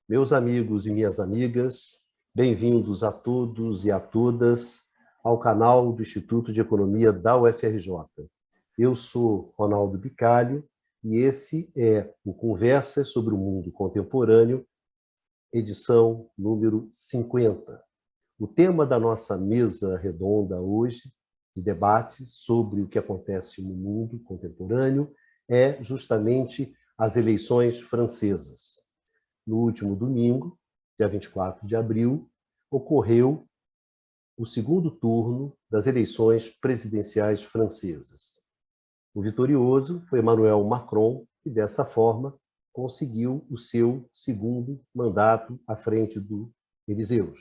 Meus amigos e minhas amigas, bem-vindos a todos e a todas ao canal do Instituto de Economia da UFRJ. Eu sou Ronaldo Bicalho e esse é o Conversas sobre o Mundo Contemporâneo, edição número 50. O tema da nossa mesa redonda hoje, de debate sobre o que acontece no mundo contemporâneo, é justamente as eleições francesas. No último domingo, dia 24 de abril, ocorreu o segundo turno das eleições presidenciais francesas. O vitorioso foi Emmanuel Macron, que dessa forma conseguiu o seu segundo mandato à frente do Elíseos.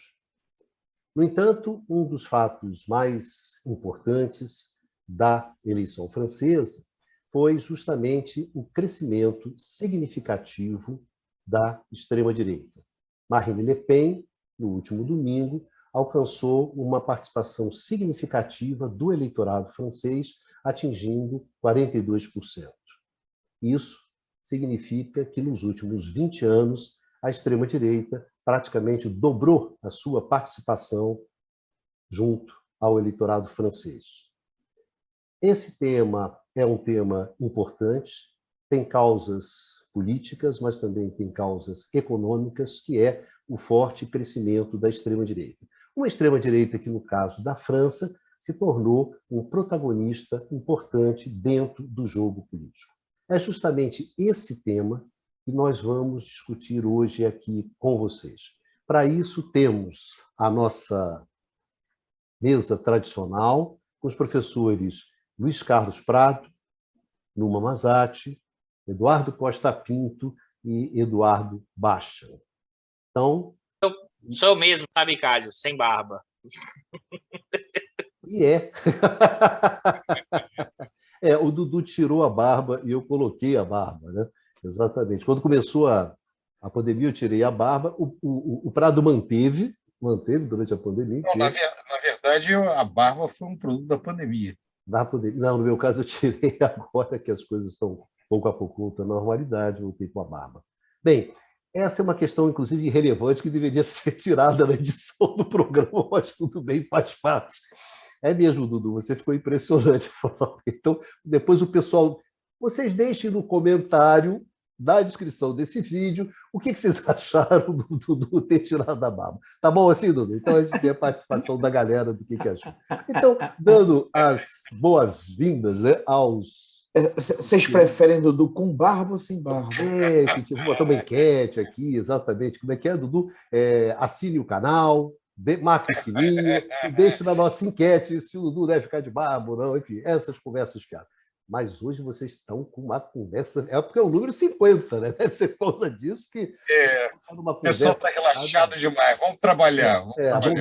No entanto, um dos fatos mais importantes da eleição francesa foi justamente o crescimento significativo da extrema-direita. Marine Le Pen, no último domingo, alcançou uma participação significativa do eleitorado francês, atingindo 42%. Isso significa que, nos últimos 20 anos, a extrema-direita praticamente dobrou a sua participação junto ao eleitorado francês. Esse tema é um tema importante, tem causas políticas, mas também tem causas econômicas, que é o forte crescimento da extrema-direita. Uma extrema-direita que, no caso da França, se tornou um protagonista importante dentro do jogo político. É justamente esse tema que nós vamos discutir hoje aqui com vocês. Para isso, temos a nossa mesa tradicional, com os professores Luiz Carlos Prado, Numa Mazati, Eduardo Costa Pinto e Eduardo Baixa. Então... Sou eu mesmo, tá, Bicalho? Sem barba. E o Dudu tirou a barba e eu coloquei a barba, né? Exatamente. Quando começou a pandemia, eu tirei a barba. O Prado manteve durante a pandemia. Não, na verdade, a barba foi um produto da pandemia. Não, no meu caso, eu tirei agora que as coisas estão pouco a pouco voltando à normalidade, voltei com a barba. Bem, essa é uma questão, inclusive, irrelevante, que deveria ser tirada na edição do programa, mas tudo bem, faz parte. É mesmo, Dudu, você ficou impressionante. Então, depois o pessoal... Vocês deixem no comentário da descrição desse vídeo o que vocês acharam do Dudu ter tirado a barba. Tá bom assim, Dudu? Então, a gente tem a participação da galera do que achou. Então, dando as boas-vindas, né, aos... Vocês preferem Dudu com barba ou sem barba? Vou botar uma enquete aqui, exatamente. Como é que é, Dudu? Assine o canal, marque o sininho, e deixe na nossa enquete se o Dudu deve ficar de barba ou não, enfim, essas conversas fiadas. Mas hoje vocês estão com uma conversa... É porque é o número 50, né? Deve ser por causa disso que... O pessoal está relaxado demais. Vamos trabalhar.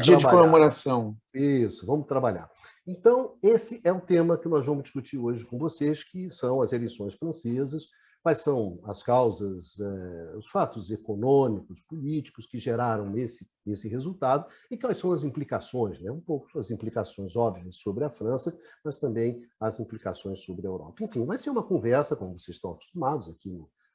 Dia de comemoração. Isso, vamos trabalhar. Então, esse é o tema que nós vamos discutir hoje com vocês, que são as eleições francesas, quais são as causas, os fatos econômicos, políticos que geraram esse resultado e quais são as implicações, né? Um pouco as implicações óbvias sobre a França, mas também as implicações sobre a Europa. Enfim, vai ser uma conversa, como vocês estão acostumados aqui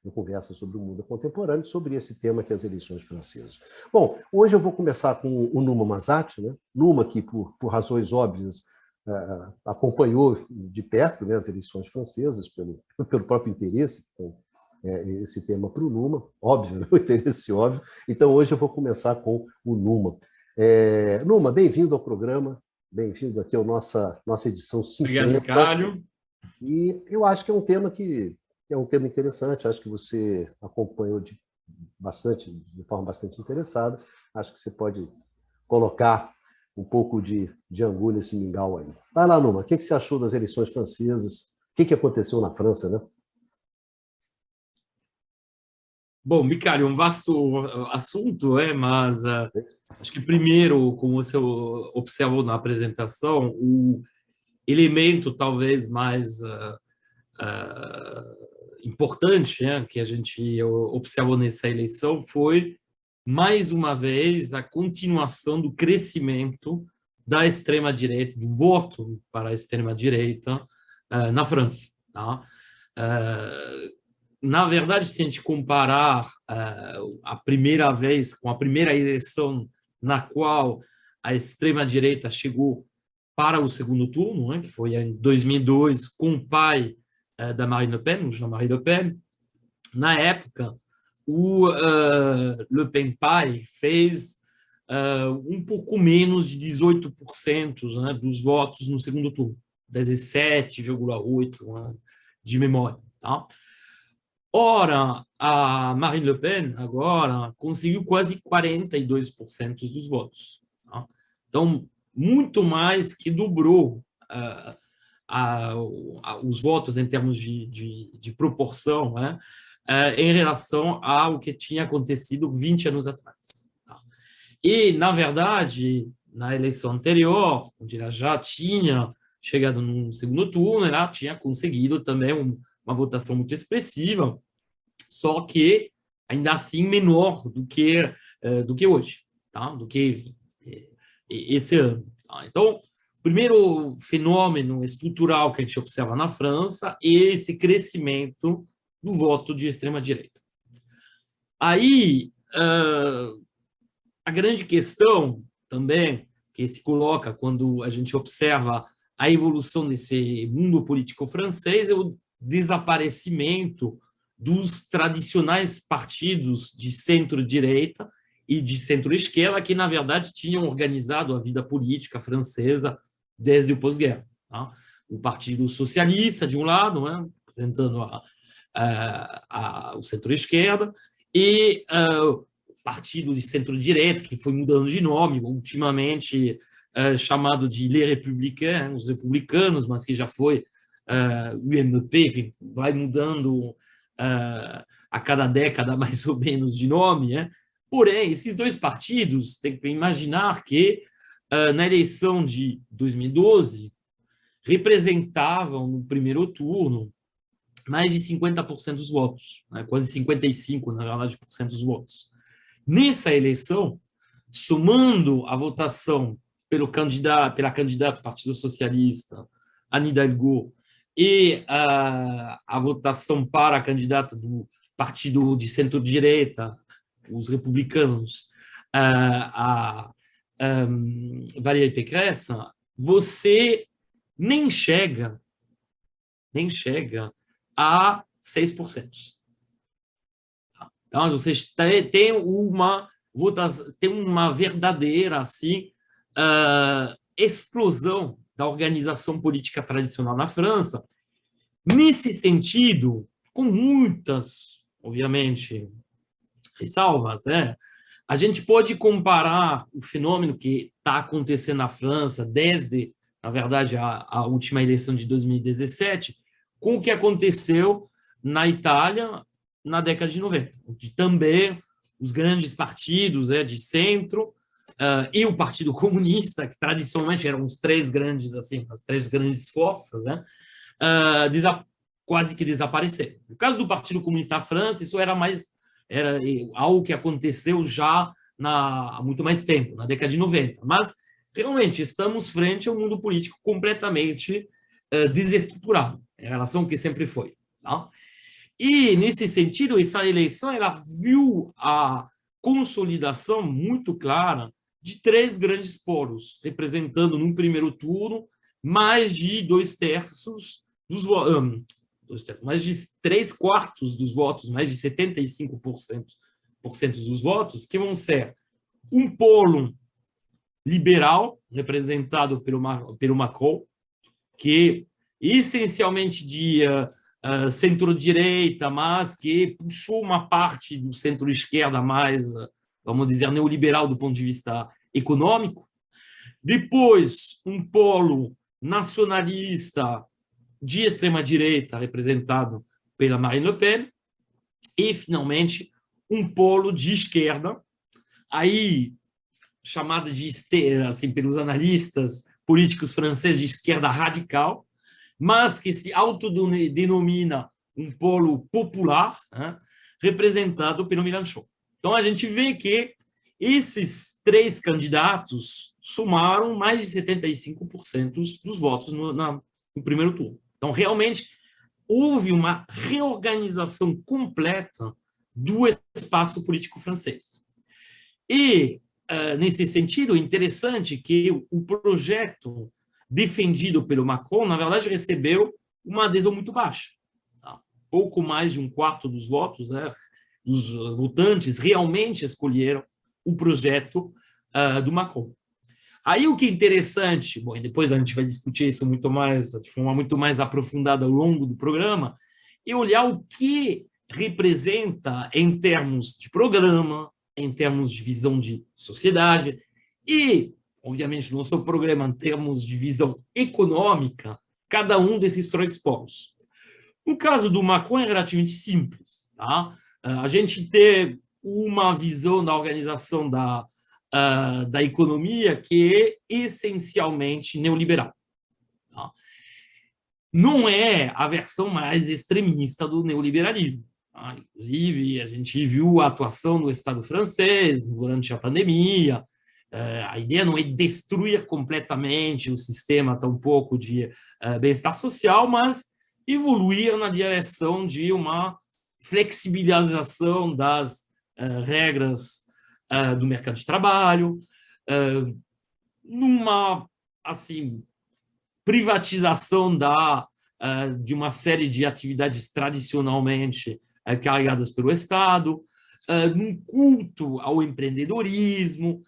no Conversa sobre o Mundo Contemporâneo, sobre esse tema que é as eleições francesas. Bom, hoje eu vou começar com o Numa Mazati, né? Numa que, por razões óbvias, acompanhou de perto, né, as eleições francesas pelo próprio interesse, então, esse tema para o Numa, óbvio, né, o interesse óbvio. Então, hoje eu vou começar com o Numa. Numa, bem-vindo ao programa, bem-vindo aqui à nossa edição 50. Obrigado, Bicalho. E eu acho que é um tema que é um tema interessante, acho que você acompanhou de forma bastante interessada, acho que você pode colocar um pouco de angu nesse mingau aí. Vai lá, Numa, o que você achou das eleições francesas? O que aconteceu na França, né? Bom, Bicalho, um vasto assunto, mas acho que primeiro, como você observou na apresentação, o elemento talvez mais importante, né, que a gente observou nessa eleição foi, mais uma vez, a continuação do crescimento da extrema-direita, do voto para a extrema-direita na França. Tá? na verdade, se a gente comparar a primeira vez com a primeira eleição na qual a extrema-direita chegou para o segundo turno, né, que foi em 2002, com o pai da Marine Le Pen, o Jean-Marie Le Pen, na época, o Le Pen pai fez um pouco menos de 18%, né, dos votos no segundo turno, 17,8% né, de memória. Tá? Ora, a Marine Le Pen, agora, conseguiu quase 42% dos votos. Tá? Então, muito mais que dobrou os votos em termos de proporção, né, em relação ao que tinha acontecido 20 anos atrás. Tá? E, na verdade, na eleição anterior, onde ela já tinha chegado no segundo turno, ela tinha conseguido também uma votação muito expressiva, só que ainda assim menor do que hoje, tá? Do que esse ano. Tá? Então, o primeiro fenômeno estrutural que a gente observa na França é esse crescimento do voto de extrema-direita. Aí, a grande questão também que se coloca quando a gente observa a evolução desse mundo político francês é o desaparecimento dos tradicionais partidos de centro-direita e de centro-esquerda que, na verdade, tinham organizado a vida política francesa desde o pós-guerra. Tá? O Partido Socialista, de um lado, né, representando o centro-esquerda, e o Partido de centro-direita, que foi mudando de nome, ultimamente chamado de Les Républicains, os republicanos, mas que já foi UMP, que vai mudando a cada década, mais ou menos, de nome. Né? Porém, esses dois partidos, tem que imaginar que, na eleição de 2012, representavam, no primeiro turno, mais de 50% dos votos, né? Quase 55%, na verdade, por cento dos votos. Nessa eleição, somando a votação pela candidata do Partido Socialista, Anne Hidalgo, e a votação para a candidata do partido de centro-direita, os republicanos, a Valérie Pécresse, você nem chega a 6%. Então, vocês têm uma verdadeira assim, explosão da organização política tradicional na França. Nesse sentido, com muitas, obviamente, ressalvas, né? A gente pode comparar o fenômeno que está acontecendo na França desde, na verdade, a última eleição de 2017, com o que aconteceu na Itália na década de 90, onde também os grandes partidos de centro e o Partido Comunista, que tradicionalmente eram os três grandes, assim, as três grandes forças, né, quase que desapareceram. No caso do Partido Comunista na França, isso era algo que aconteceu já há muito mais tempo, na década de 90. Mas, realmente, estamos frente a um mundo político completamente desestruturado, em relação ao que sempre foi. Tá? E, nesse sentido, essa eleição ela viu a consolidação muito clara de três grandes polos, representando, num primeiro turno, mais de 2/3 dos votos, mais de 3/4 dos votos, mais de 75% dos votos, que vão ser um polo liberal, representado pelo Macron, que essencialmente de centro-direita, mas que puxou uma parte do centro-esquerda mais, vamos dizer, neoliberal do ponto de vista econômico. Depois, um polo nacionalista de extrema-direita, representado pela Marine Le Pen. E, finalmente, um polo de esquerda, aí chamada de, assim, pelos analistas políticos franceses, de esquerda radical, mas que se autodenomina um polo popular, né, representado pelo Mélenchon. Então, a gente vê que esses três candidatos somaram mais de 75% dos votos no primeiro turno. Então, realmente, houve uma reorganização completa do espaço político francês. E, nesse sentido, é interessante que o projeto defendido pelo Macron, na verdade, recebeu uma adesão muito baixa. Tá? Pouco mais de um quarto dos votos, né, dos votantes realmente escolheram o projeto do Macron. Aí o que é interessante, bom, e depois a gente vai discutir isso muito mais, de forma muito mais aprofundada ao longo do programa, é olhar o que representa em termos de programa, em termos de visão de sociedade e, obviamente, no seu programa, em termos de visão econômica, cada um desses três polos. No caso do Macron é relativamente simples. Tá? A gente tem uma visão da organização da economia que é essencialmente neoliberal. Tá? Não é a versão mais extremista do neoliberalismo. Tá? Inclusive, a gente viu a atuação do Estado francês durante a pandemia. A ideia não é destruir completamente o sistema, tampouco de bem-estar social, mas evoluir na direção de uma flexibilização das regras do mercado de trabalho, numa assim, privatização de uma série de atividades tradicionalmente carregadas pelo Estado, num culto ao empreendedorismo,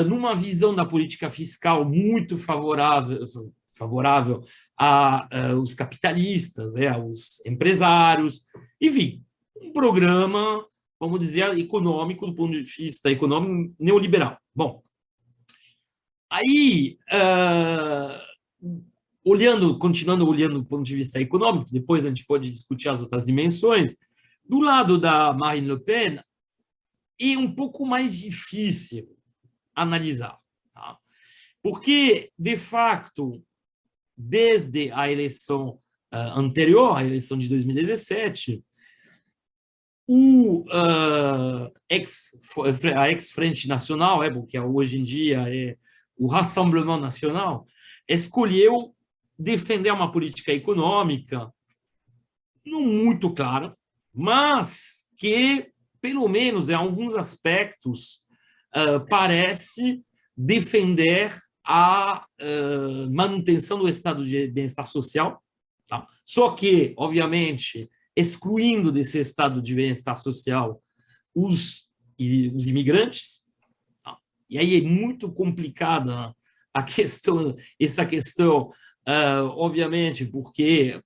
numa visão da política fiscal muito favorável aos capitalistas, aos empresários, enfim, um programa, vamos dizer, econômico, do ponto de vista econômico, neoliberal. Bom, aí, continuando olhando do ponto de vista econômico, depois a gente pode discutir as outras dimensões, do lado da Marine Le Pen, é um pouco mais difícil analisar, tá? Porque, de fato, desde a eleição anterior, a eleição de 2017, a ex-Frente Nacional, que hoje em dia é o Rassemblement National, escolheu defender uma política econômica não muito clara, mas que, pelo menos em alguns aspectos, parece defender a manutenção do estado de bem-estar social. Tá? Só que, obviamente, excluindo desse estado de bem-estar social os imigrantes. Tá? E aí é muito complicada essa questão, obviamente, porque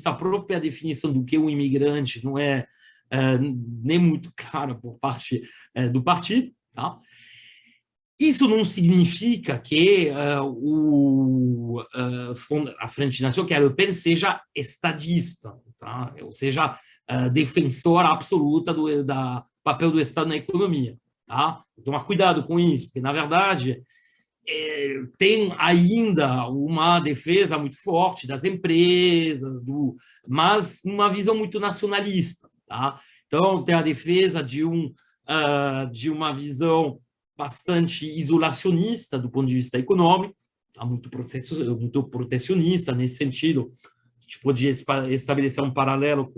a própria definição do que é um imigrante não é nem muito clara por parte do partido. Tá? Isso não significa que a Frente Nacional, que a Le Pen, seja estadista, tá? Ou seja, defensora absoluta do papel do Estado na economia. Tá? Tomar cuidado com isso, porque, na verdade, tem ainda uma defesa muito forte das empresas, mas uma visão muito nacionalista. Tá? Então, tem a defesa de uma visão bastante isolacionista do ponto de vista econômico, tá? Muito protecionista nesse sentido. A gente podia estabelecer um paralelo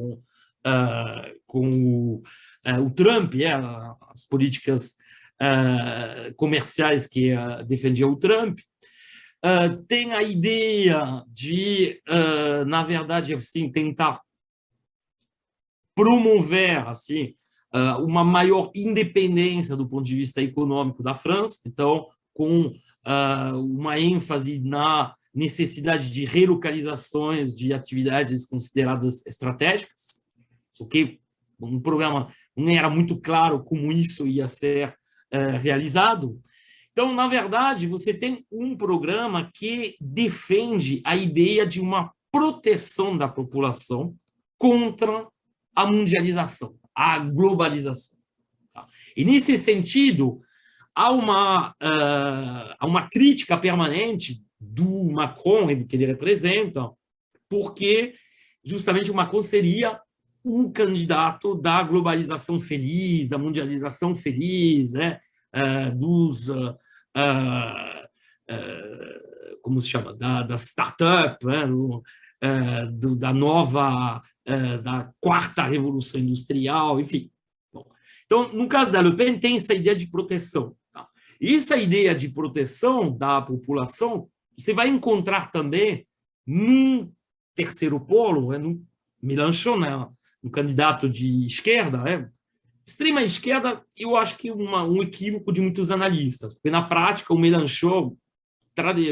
com o Trump, as políticas comerciais que defendia o Trump. Tem a ideia de, na verdade, assim, tentar promover assim, uma maior independência do ponto de vista econômico da França, então, com uma ênfase na necessidade de relocalizações de atividades consideradas estratégicas, só que um programa não era muito claro como isso ia ser realizado. Então, na verdade, você tem um programa que defende a ideia de uma proteção da população contra a mundialização, a globalização. Tá? E, nesse sentido, há uma crítica permanente do Macron e do que ele representa, porque justamente o Macron seria o candidato da globalização feliz, da mundialização feliz, né? Como se chama? Das startups, né? da nova, da quarta revolução industrial, enfim. Bom, então, no caso da Le Pen, tem essa ideia de proteção. Tá? E essa ideia de proteção da população, você vai encontrar também num terceiro polo, no Mélenchon, né, um candidato de esquerda, extrema esquerda, eu acho que um equívoco de muitos analistas, porque na prática o Mélenchon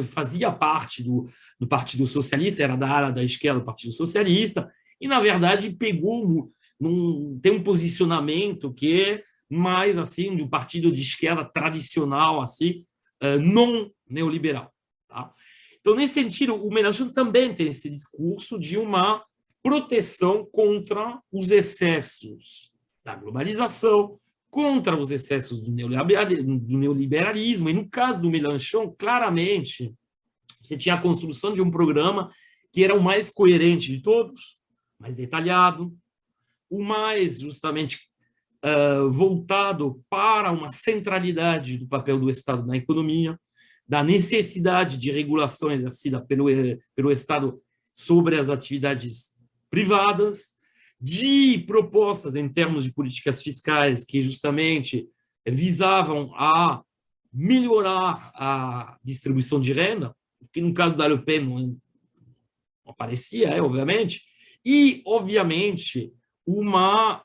fazia parte do Partido Socialista, era da área da esquerda do Partido Socialista, e na verdade tem um posicionamento que é mais assim de um partido de esquerda tradicional, assim, não neoliberal. Tá? Então, nesse sentido, o Mélenchon também tem esse discurso de uma proteção contra os excessos da globalização, contra os excessos do neoliberalismo. E no caso do Mélenchon, claramente, você tinha a construção de um programa que era o mais coerente de todos, mais detalhado, o mais justamente voltado para uma centralidade do papel do Estado na economia, da necessidade de regulação exercida pelo Estado sobre as atividades privadas, de propostas em termos de políticas fiscais que justamente visavam a melhorar a distribuição de renda, que no caso da Le Pen não aparecia, obviamente, e, obviamente, uma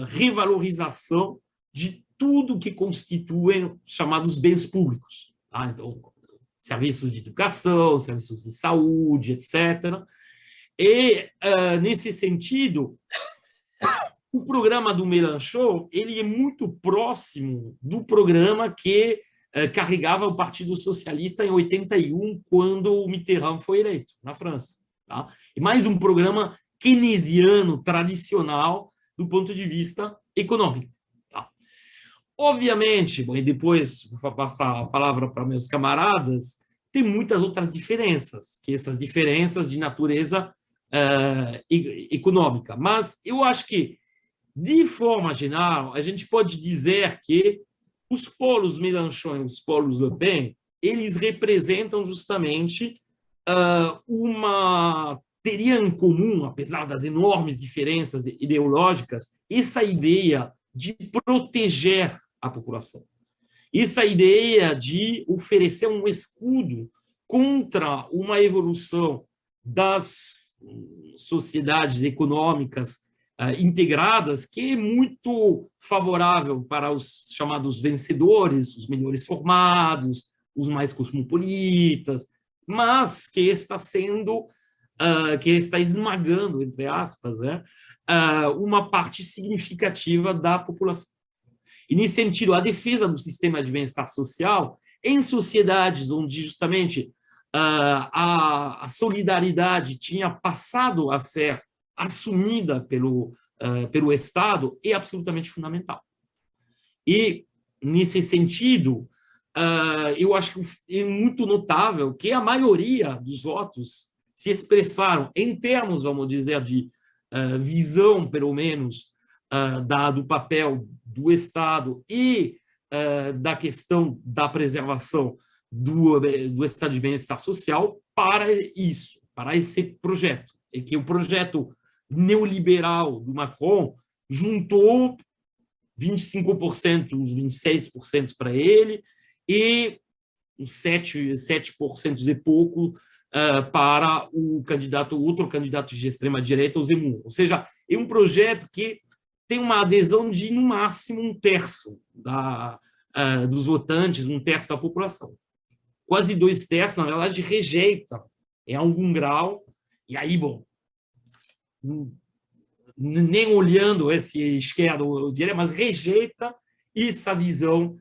revalorização de tudo que constituem chamados bens públicos. Tá? Então, serviços de educação, serviços de saúde, etc., e, nesse sentido, o programa do Mélenchon ele é muito próximo do programa que carregava o Partido Socialista em 81, quando o Mitterrand foi eleito na França. Tá? E mais um programa keynesiano, tradicional, do ponto de vista econômico. Tá? Obviamente, bom, e depois vou passar a palavra para meus camaradas, tem muitas outras diferenças, que essas diferenças de natureza econômica. Mas eu acho que, de forma geral, a gente pode dizer que os polos Mélenchon e os polos Le Pen, eles representam justamente teria em comum, apesar das enormes diferenças ideológicas, essa ideia de proteger a população. Essa ideia de oferecer um escudo contra uma evolução das sociedades econômicas integradas, que é muito favorável para os chamados vencedores, os melhores formados, os mais cosmopolitas, mas que está esmagando, entre aspas, uma parte significativa da população. E, nesse sentido, a defesa do sistema de bem-estar social em sociedades onde, justamente, a solidariedade tinha passado a ser assumida pelo Estado é absolutamente fundamental. E, nesse sentido, eu acho que é muito notável que a maioria dos votos se expressaram em termos, vamos dizer, de visão, pelo menos, do papel do Estado e da questão da preservação do estado de bem-estar social para isso, para esse projeto. E que o projeto neoliberal do Macron juntou 25%, uns 26% para ele e uns 7% e pouco para outro candidato de extrema-direita, o Zemmour. Ou seja, é um projeto que tem uma adesão de, no máximo, 1/3 dos votantes, 1/3 da população. Quase 2/3, na verdade, rejeita em algum grau, e aí, bom, nem olhando esse esquerda ou direita, mas rejeita essa visão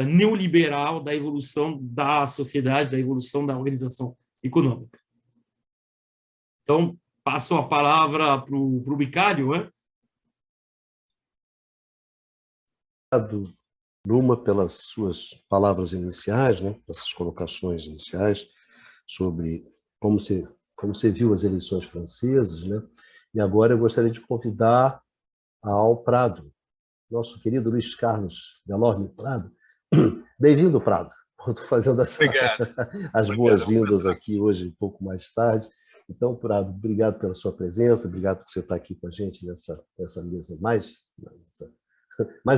neoliberal da evolução da sociedade, da evolução da organização econômica. Então, passo a palavra para o Bicalho. Obrigado, Numa, pelas suas palavras iniciais, né, essas colocações iniciais sobre como você viu as eleições francesas, né? E agora eu gostaria de convidar ao Prado, nosso querido Luiz Carlos Delorme Prado. Bem-vindo, Prado. Estou fazendo as boas-vindas aqui hoje, um pouco mais tarde. Então, Prado, obrigado pela sua presença, obrigado por você estar aqui com a gente nessa mesa, mais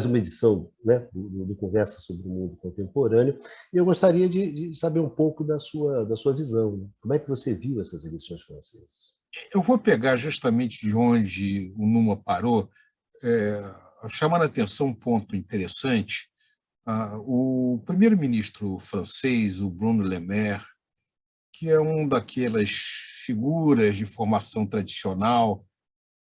uma edição, né, do Conversa sobre o Mundo Contemporâneo. E eu gostaria de saber um pouco da sua visão. Né? Como é que você viu essas eleições francesas? Eu vou pegar justamente de onde o Numa parou, chamando a atenção um ponto interessante. O primeiro-ministro francês, o Bruno Le Maire, que é um daquelas figuras de formação tradicional,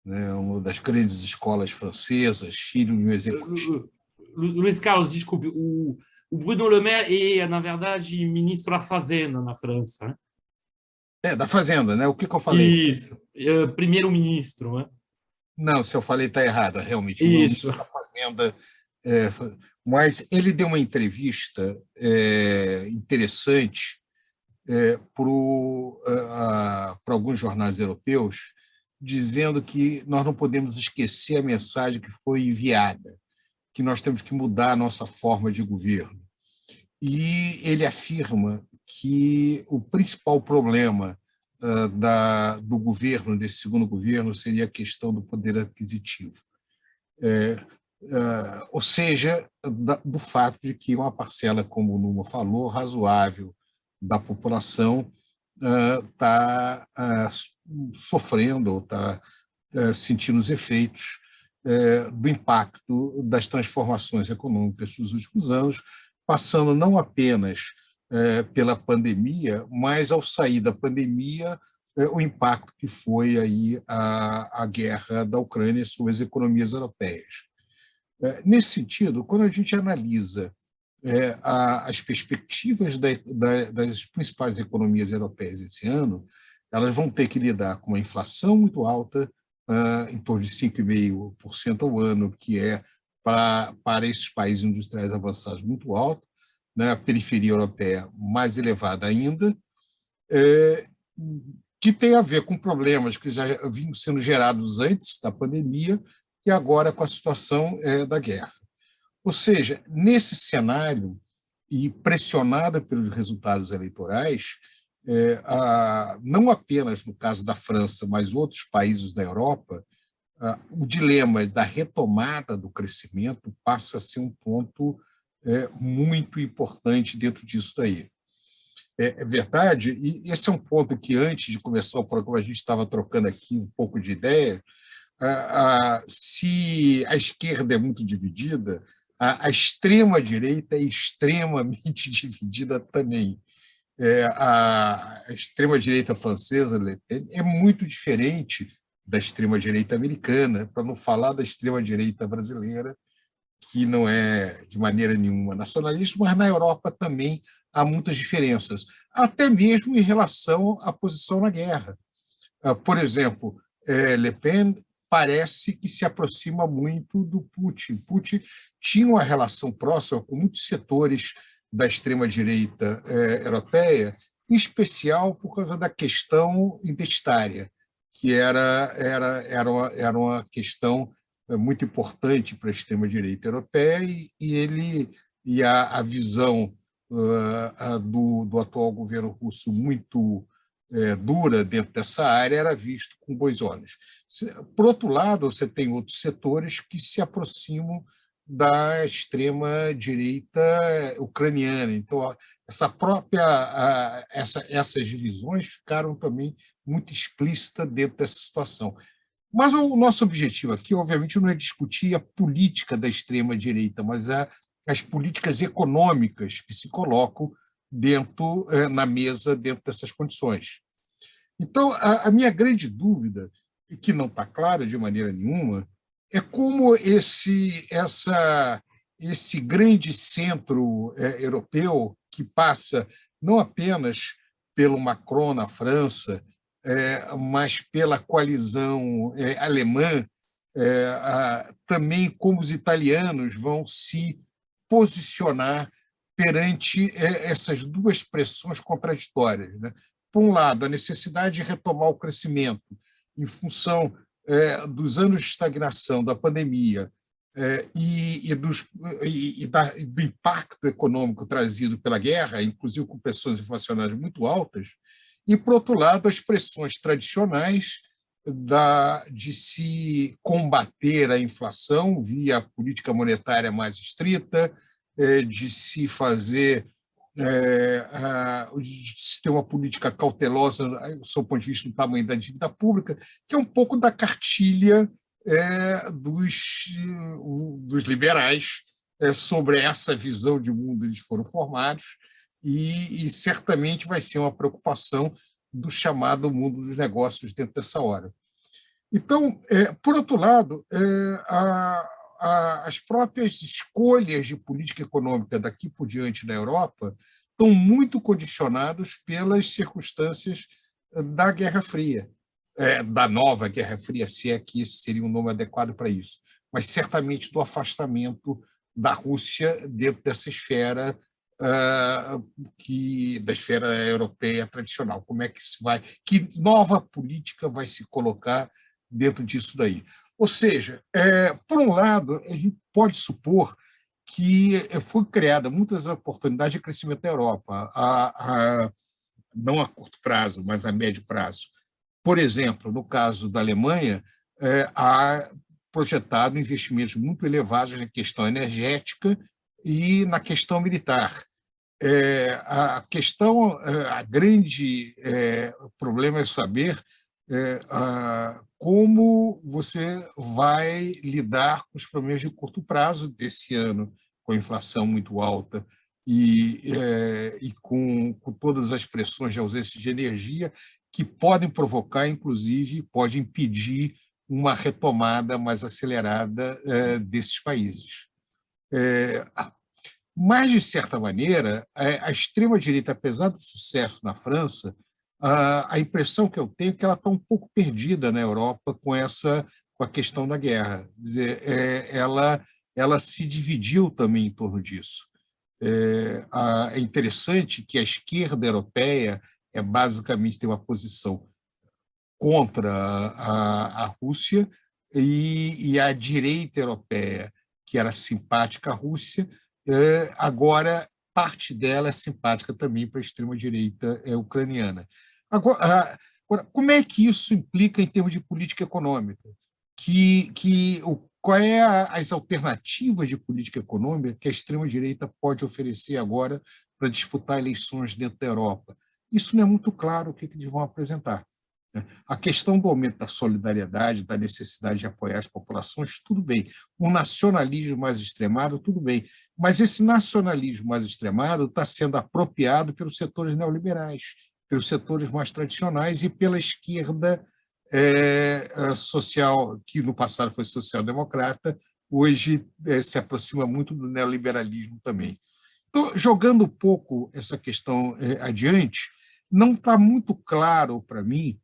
né, uma das grandes escolas francesas, filho de um executivo. Luiz Carlos, desculpe, o Bruno Le Maire é, na verdade, ministro da Fazenda na França, né? Da Fazenda, né? O que eu falei? Isso, primeiro-ministro, né? Não, se eu falei está errado, realmente, o Isso. ministro da Fazenda. Mas ele deu uma entrevista interessante para alguns jornais europeus, dizendo que nós não podemos esquecer a mensagem que foi enviada, que nós temos que mudar a nossa forma de governo. E ele afirma que o principal problema do governo, desse segundo governo, seria a questão do poder aquisitivo. Ou seja, do fato de que uma parcela, como o Numa falou, razoável da população está sofrendo ou está sentindo os efeitos do impacto das transformações econômicas dos últimos anos, passando não apenas pela pandemia, mas, ao sair da pandemia, o impacto que foi aí a guerra da Ucrânia sobre as economias europeias. Nesse sentido, quando a gente analisa as perspectivas das principais economias europeias esse ano, elas vão ter que lidar com uma inflação muito alta, em torno de 5,5% ao ano, que é, para esses países industriais avançados, muito alto, né? A periferia europeia mais elevada ainda, que tem a ver com problemas que já vinham sendo gerados antes da pandemia e agora com a situação da guerra. Ou seja, nesse cenário, e pressionada pelos resultados eleitorais, não apenas no caso da França, mas outros países da Europa, o dilema da retomada do crescimento passa a ser um ponto muito importante dentro disso daí. É verdade, e esse é um ponto que, antes de começar o programa, a gente estava trocando aqui um pouco de ideia. Se a esquerda é muito dividida, a extrema-direita é extremamente dividida também. A extrema-direita francesa, Le Pen, é muito diferente da extrema-direita americana, para não falar da extrema-direita brasileira, que não é de maneira nenhuma nacionalista, mas na Europa também há muitas diferenças, até mesmo em relação à posição na guerra. Por exemplo, Le Pen parece que se aproxima muito do Putin. Putin tinha uma relação próxima com muitos setores da extrema-direita europeia, em especial por causa da questão identitária, que era uma questão muito importante para a extrema-direita europeia, e a visão do atual governo russo muito dura dentro dessa área era visto com bons olhos. Por outro lado, você tem outros setores que se aproximam da extrema-direita ucraniana. Então, essas divisões ficaram também muito explícitas dentro dessa situação. Mas o nosso objetivo aqui, obviamente, não é discutir a política da extrema-direita, mas as políticas econômicas que se colocam na mesa dentro dessas condições. Então, a minha grande dúvida, que não está clara de maneira nenhuma, é como esse grande centro europeu, que passa não apenas pelo Macron na França, mas pela coalizão alemã, também como os italianos vão se posicionar perante essas duas pressões contraditórias, né? Por um lado, a necessidade de retomar o crescimento em função dos anos de estagnação, da pandemia e do impacto econômico trazido pela guerra, inclusive com pressões inflacionárias muito altas, e, por outro lado, as pressões tradicionais de se combater a inflação via política monetária mais estrita, de se fazer de se ter uma política cautelosa, do seu ponto de vista do tamanho da dívida pública, que é um pouco da cartilha dos liberais sobre essa visão de mundo eles foram formados, e certamente vai ser uma preocupação do chamado mundo dos negócios dentro dessa hora. Então, por outro lado, as próprias escolhas de política econômica daqui por diante na Europa estão muito condicionados pelas circunstâncias da Guerra Fria, da nova Guerra Fria, se é que esse seria um nome adequado para isso, mas certamente do afastamento da Rússia dentro dessa esfera da esfera europeia tradicional. Como é que se vai? Que nova política vai se colocar dentro disso daí? Ou seja, por um lado, a gente pode supor que foi criada muitas oportunidades de crescimento da Europa, não a curto prazo, mas a médio prazo. Por exemplo, no caso da Alemanha, há projetado investimentos muito elevados na questão energética e na questão militar. A grande problema é saber como você vai lidar com os problemas de curto prazo desse ano, com a inflação muito alta e com todas as pressões de ausência de energia que podem provocar, inclusive, pode impedir uma retomada mais acelerada desses países. Mas, de certa maneira, a extrema-direita, apesar do sucesso na França, a impressão que eu tenho é que ela está um pouco perdida na Europa com a questão da guerra. Quer dizer, ela se dividiu também em torno disso. É interessante que a esquerda europeia basicamente tem uma posição contra a Rússia e a direita europeia, que era simpática à Rússia, agora parte dela é simpática também para a extrema-direita ucraniana. Agora, como é que isso implica em termos de política econômica? Qual é as alternativas de política econômica que a extrema-direita pode oferecer agora para disputar eleições dentro da Europa? Isso não é muito claro o que eles vão apresentar. A questão do aumento da solidariedade, da necessidade de apoiar as populações, tudo bem. Um nacionalismo mais extremado, tudo bem. Mas esse nacionalismo mais extremado está sendo apropriado pelos setores neoliberais, pelos setores mais tradicionais e pela esquerda social, que no passado foi social-democrata, hoje se aproxima muito do neoliberalismo também. Então, jogando um pouco essa questão adiante, não está muito claro para mim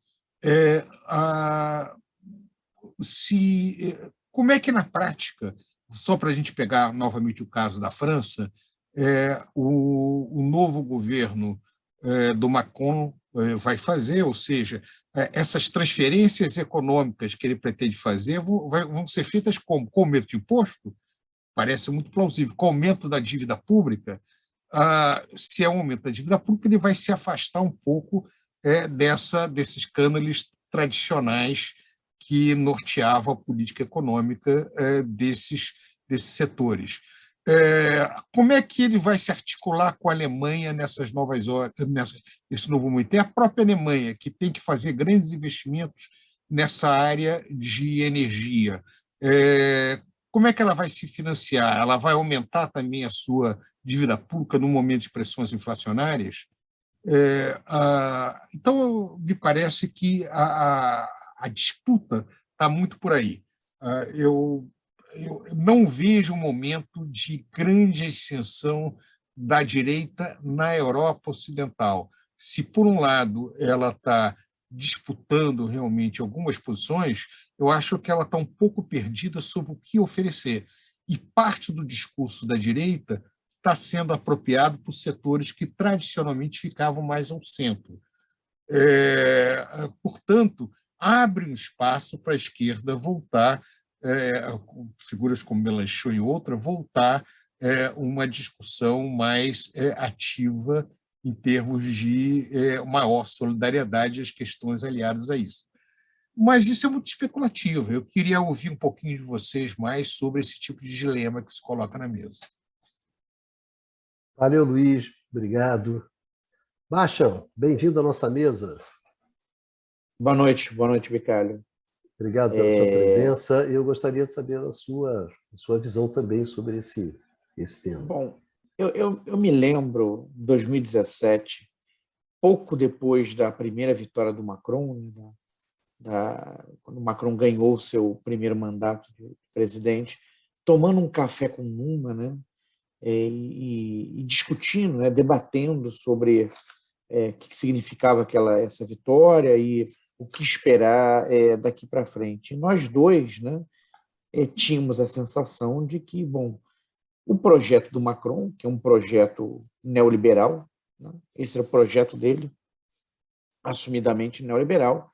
como é que, na prática, só para a gente pegar novamente o caso da França, o novo governo do Macron vai fazer, ou seja, essas transferências econômicas que ele pretende fazer vão ser feitas com aumento de imposto? Parece muito plausível. Com o aumento da dívida pública, se é um aumento da dívida pública, ele vai se afastar um pouco desses cânones tradicionais que norteavam a política econômica desses setores. Como é que ele vai se articular com a Alemanha nessas novas horas, nesse novo momento? É a própria Alemanha que tem que fazer grandes investimentos nessa área de energia. Como é que ela vai se financiar? Ela vai aumentar também a sua dívida pública no momento de pressões inflacionárias? Então, me parece que a disputa está muito por aí. Eu não vejo um momento de grande ascensão da direita na Europa Ocidental. Se, por um lado, ela está disputando realmente algumas posições, eu acho que ela está um pouco perdida sobre o que oferecer. E parte do discurso da direita está sendo apropriado por setores que tradicionalmente ficavam mais ao centro. Portanto, abre um espaço para a esquerda voltar, figuras como Mélenchon e outra, voltar uma discussão mais ativa em termos de maior solidariedade às questões aliadas a isso. Mas isso é muito especulativo. Eu queria ouvir um pouquinho de vocês mais sobre esse tipo de dilema que se coloca na mesa. Valeu, Luiz. Obrigado. Marshall, bem-vindo à nossa mesa. Boa noite, Vicálio. Obrigado pela sua presença. Eu gostaria de saber a sua visão também sobre esse tema. Bom, eu me lembro, em 2017, pouco depois da primeira vitória do Macron, quando o Macron ganhou o seu primeiro mandato de presidente, tomando um café com Numa, né, e discutindo, né, debatendo sobre o que significava essa vitória e o que esperar daqui para frente. E nós dois, né, tínhamos a sensação de que, bom, o projeto do Macron, que é um projeto neoliberal, né, esse era o projeto dele, assumidamente neoliberal,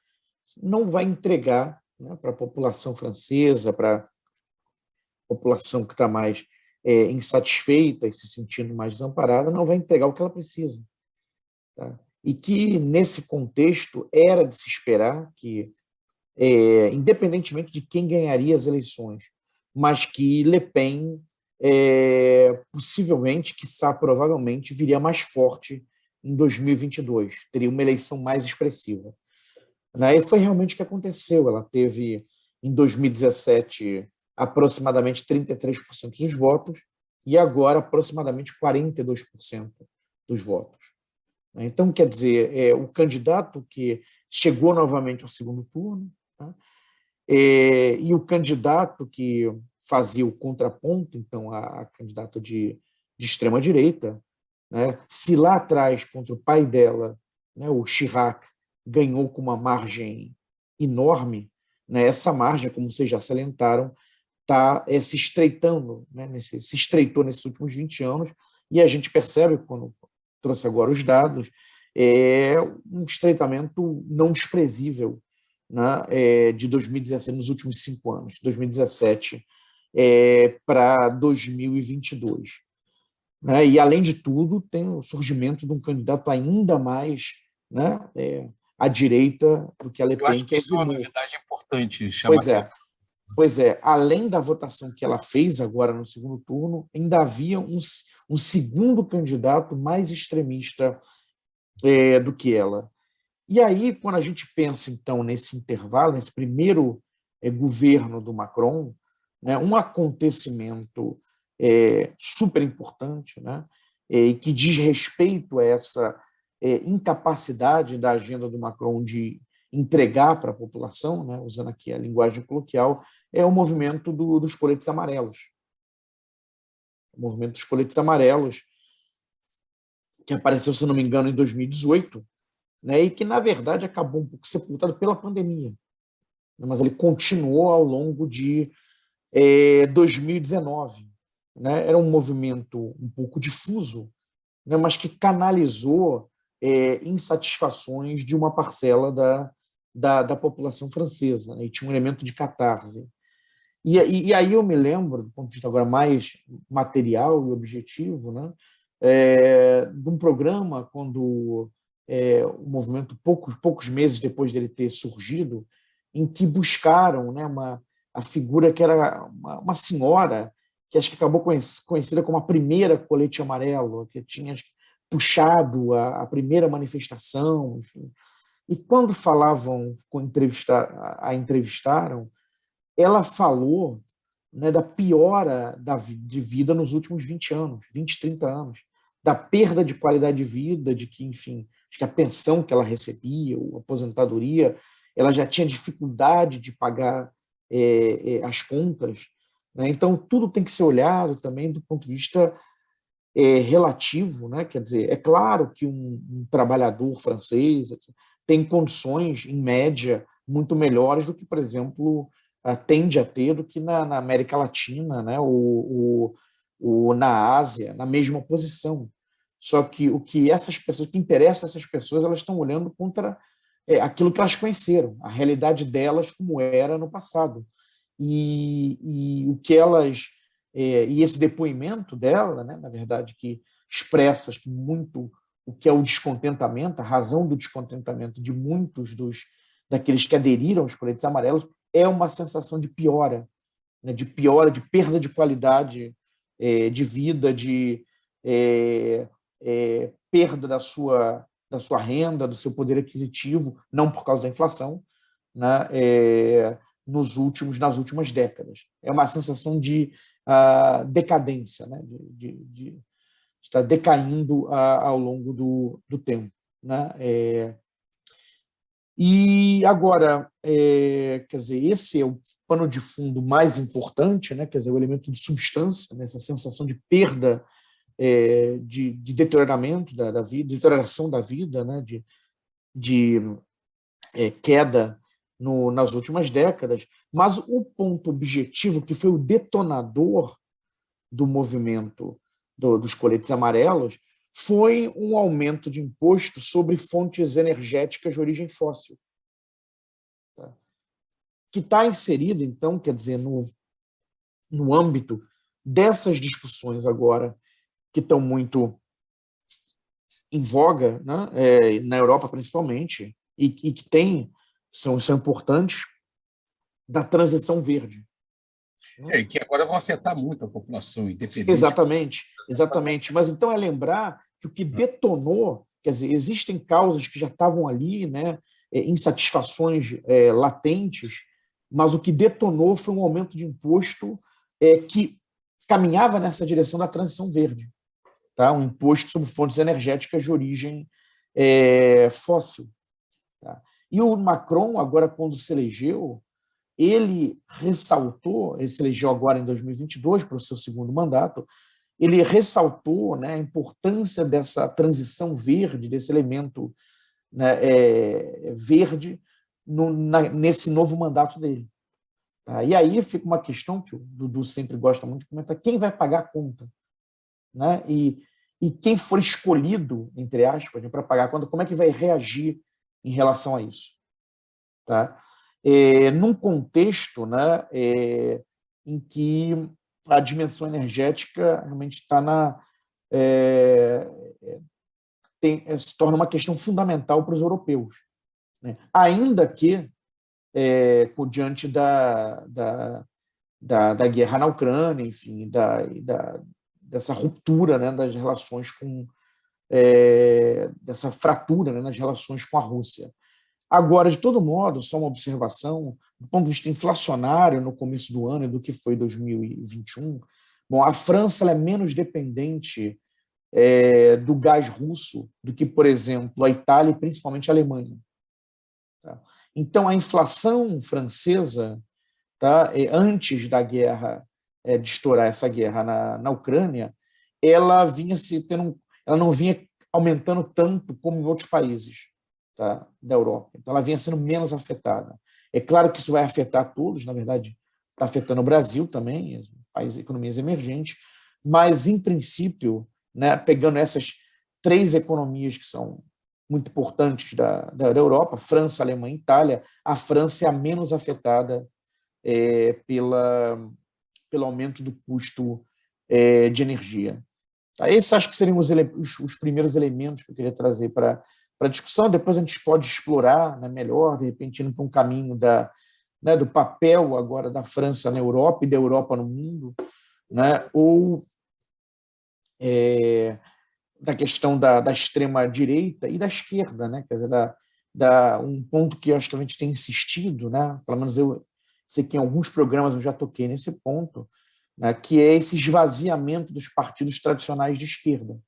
não vai entregar, né, para a população francesa, para a população que está mais insatisfeita e se sentindo mais desamparada, não vai entregar o que ela precisa. Tá? E que, nesse contexto, era de se esperar que, independentemente de quem ganharia as eleições, mas que Le Pen, possivelmente, quiçá provavelmente, viria mais forte em 2022, teria uma eleição mais expressiva. E foi realmente o que aconteceu. Ela teve, em 2017, aproximadamente 33% dos votos e agora aproximadamente 42% dos votos. Então, quer dizer, o candidato que chegou novamente ao segundo turno, tá? E o candidato que fazia o contraponto, então, a candidata de extrema-direita, né? Se lá atrás, contra o pai dela, né, o Chirac, ganhou com uma margem enorme, né, essa margem, como vocês já salientaram, está se estreitando, né, se estreitou nesses últimos 20 anos, e a gente percebe, quando trouxe agora os dados, um estreitamento não desprezível, né, de 2017, nos últimos 5 anos, 2017 para 2022. Né, e, além de tudo, tem o surgimento de um candidato ainda mais, né, à direita do que a Le Pen. Eu acho que isso é uma novidade importante. Pois é, além da votação que ela fez agora no segundo turno, ainda havia um segundo candidato mais extremista do que ela. E aí, quando a gente pensa, então, nesse intervalo, nesse primeiro governo do Macron, né, um acontecimento super importante, né, e que diz respeito a essa incapacidade da agenda do Macron de entregar para a população, né, usando aqui a linguagem coloquial, é o movimento dos coletes amarelos. O movimento dos coletes amarelos, que apareceu, se não me engano, em 2018, né, e que, na verdade, acabou um pouco sepultado pela pandemia. Mas ele continuou ao longo de 2019. Né? Era um movimento um pouco difuso, né, mas que canalizou insatisfações de uma parcela da população francesa, né, e tinha um elemento de catarse. E aí eu me lembro, do ponto de vista agora mais material e objetivo, né, de um programa quando o movimento, poucos meses depois dele ter surgido, em que buscaram, né, a figura que era uma senhora, que acho que acabou conhecida como a primeira colete amarelo, que tinha puxado a primeira manifestação, enfim. E quando falavam, a entrevistaram, ela falou, né, da piora de vida nos últimos 20 anos, 20, 30 anos, da perda de qualidade de vida, de que, enfim, acho que a pensão que ela recebia, a aposentadoria, ela já tinha dificuldade de pagar as contas. Né? Então, tudo tem que ser olhado também do ponto de vista relativo. Né? Quer dizer, é claro que um trabalhador francês tem condições, em média, muito melhores do que, por exemplo, tende a ter do que na América Latina, né? ou na Ásia, na mesma posição. Só que o que interessa a essas pessoas, elas estão olhando contra aquilo que elas conheceram, a realidade delas como era no passado. E o que elas... e esse depoimento dela, né, na verdade, que expressa muito o que é o descontentamento, a razão do descontentamento de muitos daqueles que aderiram aos coletes amarelos é uma sensação de piora, né, de perda de qualidade de vida, de perda da sua renda, do seu poder aquisitivo, não por causa da inflação, né, nas últimas décadas. É uma sensação de decadência, né, de estar decaindo ao longo do tempo, né? E agora, quer dizer, esse é o pano de fundo mais importante, né? Quer dizer, o elemento de substância, né? Essa sensação de perda, de deterioramento da vida, deterioração da vida, né? de queda nas últimas décadas, mas o ponto objetivo, que foi o detonador do movimento dos coletes amarelos, foi um aumento de imposto sobre fontes energéticas de origem fóssil, tá? Que está inserido, então, quer dizer, no âmbito dessas discussões agora que estão muito em voga, né? Na Europa principalmente, e que são importantes, da transição verde. Que agora vão afetar muito a população, independente. Exatamente. Mas então é lembrar que o que detonou, quer dizer, existem causas que já estavam ali, né, insatisfações latentes, mas o que detonou foi um aumento de imposto que caminhava nessa direção da transição verde, tá? Um imposto sobre fontes energéticas de origem fóssil. Tá? E o Macron, agora, quando se elegeu, ele se elegeu agora em 2022 para o seu segundo mandato, ele ressaltou, né, a importância dessa transição verde, desse elemento, né, verde nesse novo mandato dele. Tá? E aí fica uma questão que o Dudu sempre gosta muito de comentar: quem vai pagar a conta? Né? E quem for escolhido, entre aspas, para pagar a conta, como é que vai reagir em relação a isso? Tá? Num contexto, né, em que a dimensão energética realmente está se torna uma questão fundamental para os europeus, né? Ainda que, diante da guerra na Ucrânia, enfim, dessa ruptura, né, das relações dessa fratura, né, nas relações com a Rússia. Agora, de todo modo, só uma observação, do ponto de vista inflacionário no começo do ano e do que foi 2021, bom, a França ela é menos dependente do gás russo do que, por exemplo, a Itália e principalmente a Alemanha. Tá? Então, a inflação francesa, tá, antes da guerra, de estourar essa guerra na Ucrânia, ela não vinha aumentando tanto como em outros países, tá, da Europa. Então, ela vinha sendo menos afetada. É claro que isso vai afetar todos, na verdade, está afetando o Brasil também, economias emergentes, mas, em princípio, né, pegando essas três economias que são muito importantes da Europa, França, Alemanha e Itália, a França é a menos afetada pelo aumento do custo de energia. Tá? Esses acho que seriam os primeiros elementos que eu queria trazer para a discussão. Depois a gente pode explorar, né, melhor, de repente, indo para um caminho do papel agora da França na Europa e da Europa no mundo, né, ou da questão da extrema-direita e da esquerda, né, quer dizer, um ponto que eu acho que a gente tem insistido, né, pelo menos eu sei que em alguns programas eu já toquei nesse ponto, né, que é esse esvaziamento dos partidos tradicionais de esquerda,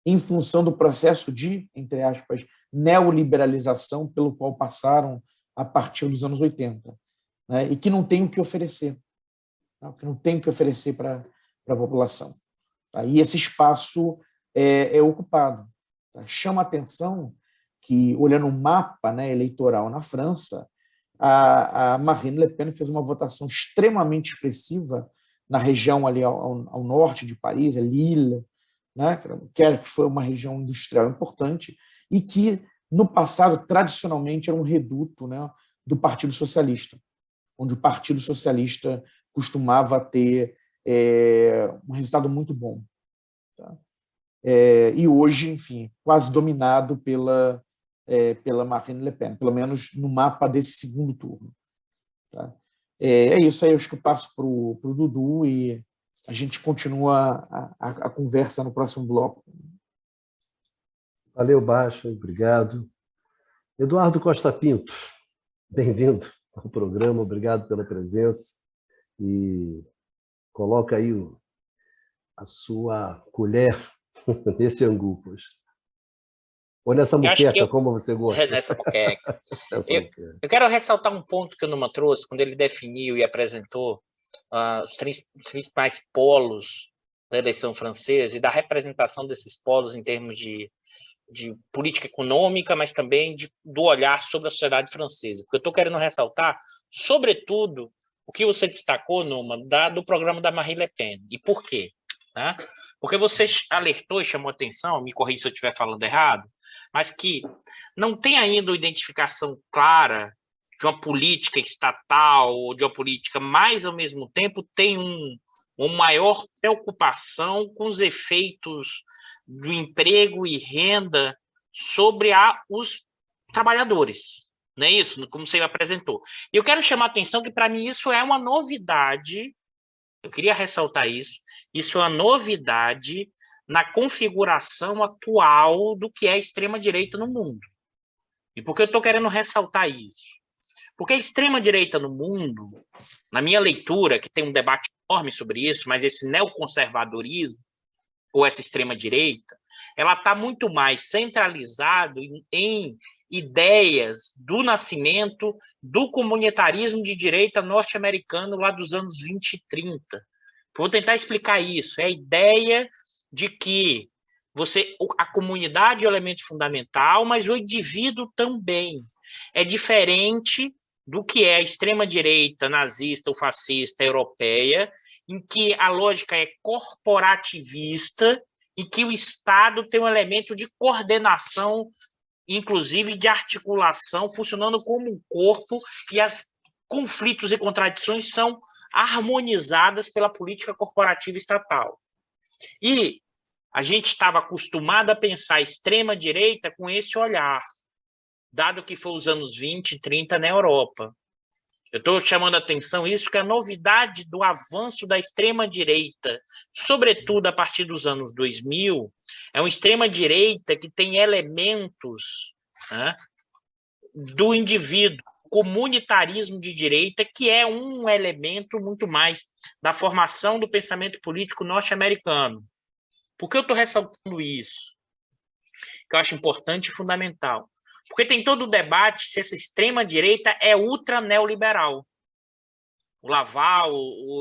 em função do processo de, entre aspas, neoliberalização pelo qual passaram a partir dos anos 80, né, e que não tem o que oferecer, né, que não tem o que oferecer para a população. Tá? E esse espaço é ocupado. Tá? Chama a atenção que, olhando o mapa, né, eleitoral na França, a Marine Le Pen fez uma votação extremamente expressiva na região ali ao norte de Paris, Lille, né, que foi uma região industrial importante e que, no passado, tradicionalmente, era um reduto, né, do Partido Socialista, onde o Partido Socialista costumava ter um resultado muito bom. Tá? e hoje, enfim, quase dominado pela Marine Le Pen, pelo menos no mapa desse segundo turno. Tá? É isso aí, eu acho que eu passo para o Dudu e a gente continua a conversa no próximo bloco. Valeu, Baixa, obrigado. Eduardo Costa Pinto, bem-vindo ao programa, obrigado pela presença e coloca aí a sua colher nesse angu, poxa. Ou nessa muqueca, como você gosta. Nessa muqueca. Eu quero ressaltar um ponto que o Numa trouxe, quando ele definiu e apresentou os principais polos da eleição francesa e da representação desses polos em termos de política econômica, mas também do olhar sobre a sociedade francesa. Porque eu estou querendo ressaltar, sobretudo, o que você destacou, Numa, do programa da Marine Le Pen. E por quê? Né? Porque você alertou e chamou atenção, me corrija se eu estiver falando errado, mas que não tem ainda uma identificação clara de uma política estatal ou de uma política, mas, ao mesmo tempo, tem uma maior preocupação com os efeitos do emprego e renda sobre os trabalhadores. Não é isso? Como você apresentou. E eu quero chamar a atenção que, para mim, isso é uma novidade. Eu queria ressaltar isso. Isso é uma novidade na configuração atual do que é a extrema-direita no mundo. E por que eu estou querendo ressaltar isso? Porque a extrema-direita no mundo, na minha leitura, que tem um debate enorme sobre isso, mas esse neoconservadorismo, ou essa extrema-direita, ela está muito mais centralizado em ideias do nascimento do comunitarismo de direita norte-americano lá dos anos 20 e 30. Vou tentar explicar isso. É a ideia de que a comunidade é o elemento fundamental, mas o indivíduo também. É diferente do que é a extrema-direita nazista ou fascista europeia, em que a lógica é corporativista e que o Estado tem um elemento de coordenação, inclusive de articulação, funcionando como um corpo, e as conflitos e contradições são harmonizadas pela política corporativa estatal. E a gente estava acostumado a pensar a extrema-direita com esse olhar, dado que foi os anos 20 e 30 na Europa. Eu estou chamando a atenção isso, que a novidade do avanço da extrema-direita, sobretudo a partir dos anos 2000, é uma extrema-direita que tem elementos, né, do indivíduo, comunitarismo de direita, que é um elemento muito mais da formação do pensamento político norte-americano. Por que eu estou ressaltando isso? Que eu acho importante e fundamental. Porque tem todo o debate se essa extrema-direita é ultra-neoliberal. O Laval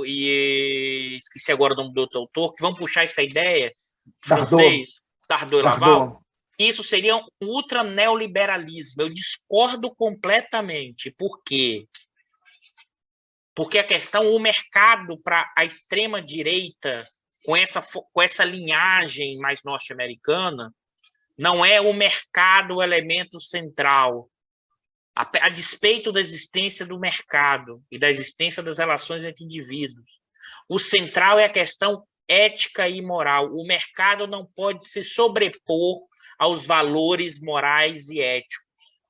e esqueci agora o nome do outro autor, que vão puxar essa ideia, francês, Dardot e Laval, isso seria um ultra-neoliberalismo. Eu discordo completamente. Por quê? Porque a questão, o mercado para a extrema-direita, com essa linhagem mais norte-americana, não é o mercado o elemento central. A despeito da existência do mercado e da existência das relações entre indivíduos. O central é a questão ética e moral. O mercado não pode se sobrepor aos valores morais e éticos,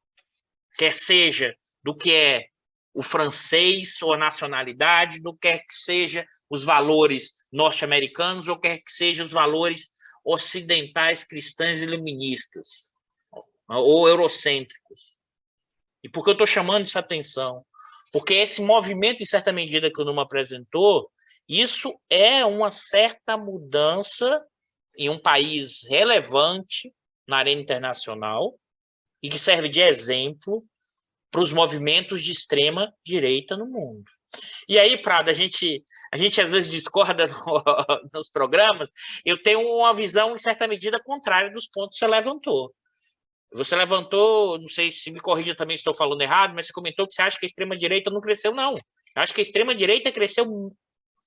quer seja do que é o francês ou a nacionalidade, do que quer que seja os valores norte-americanos ou quer que seja os valores ocidentais, cristãos e iluministas, ou eurocêntricos. E por que eu estou chamando essa atenção? Porque esse movimento, em certa medida, que o Numa apresentou, isso é uma certa mudança em um país relevante na arena internacional e que serve de exemplo para os movimentos de extrema direita no mundo. E aí, Prado, a gente às vezes discorda nos programas. Eu tenho uma visão, em certa medida, contrária dos pontos que você levantou. Você levantou, não sei se me corrija também se estou falando errado, mas você comentou que você acha que a extrema-direita não cresceu, não. Eu acho que a extrema-direita cresceu muito.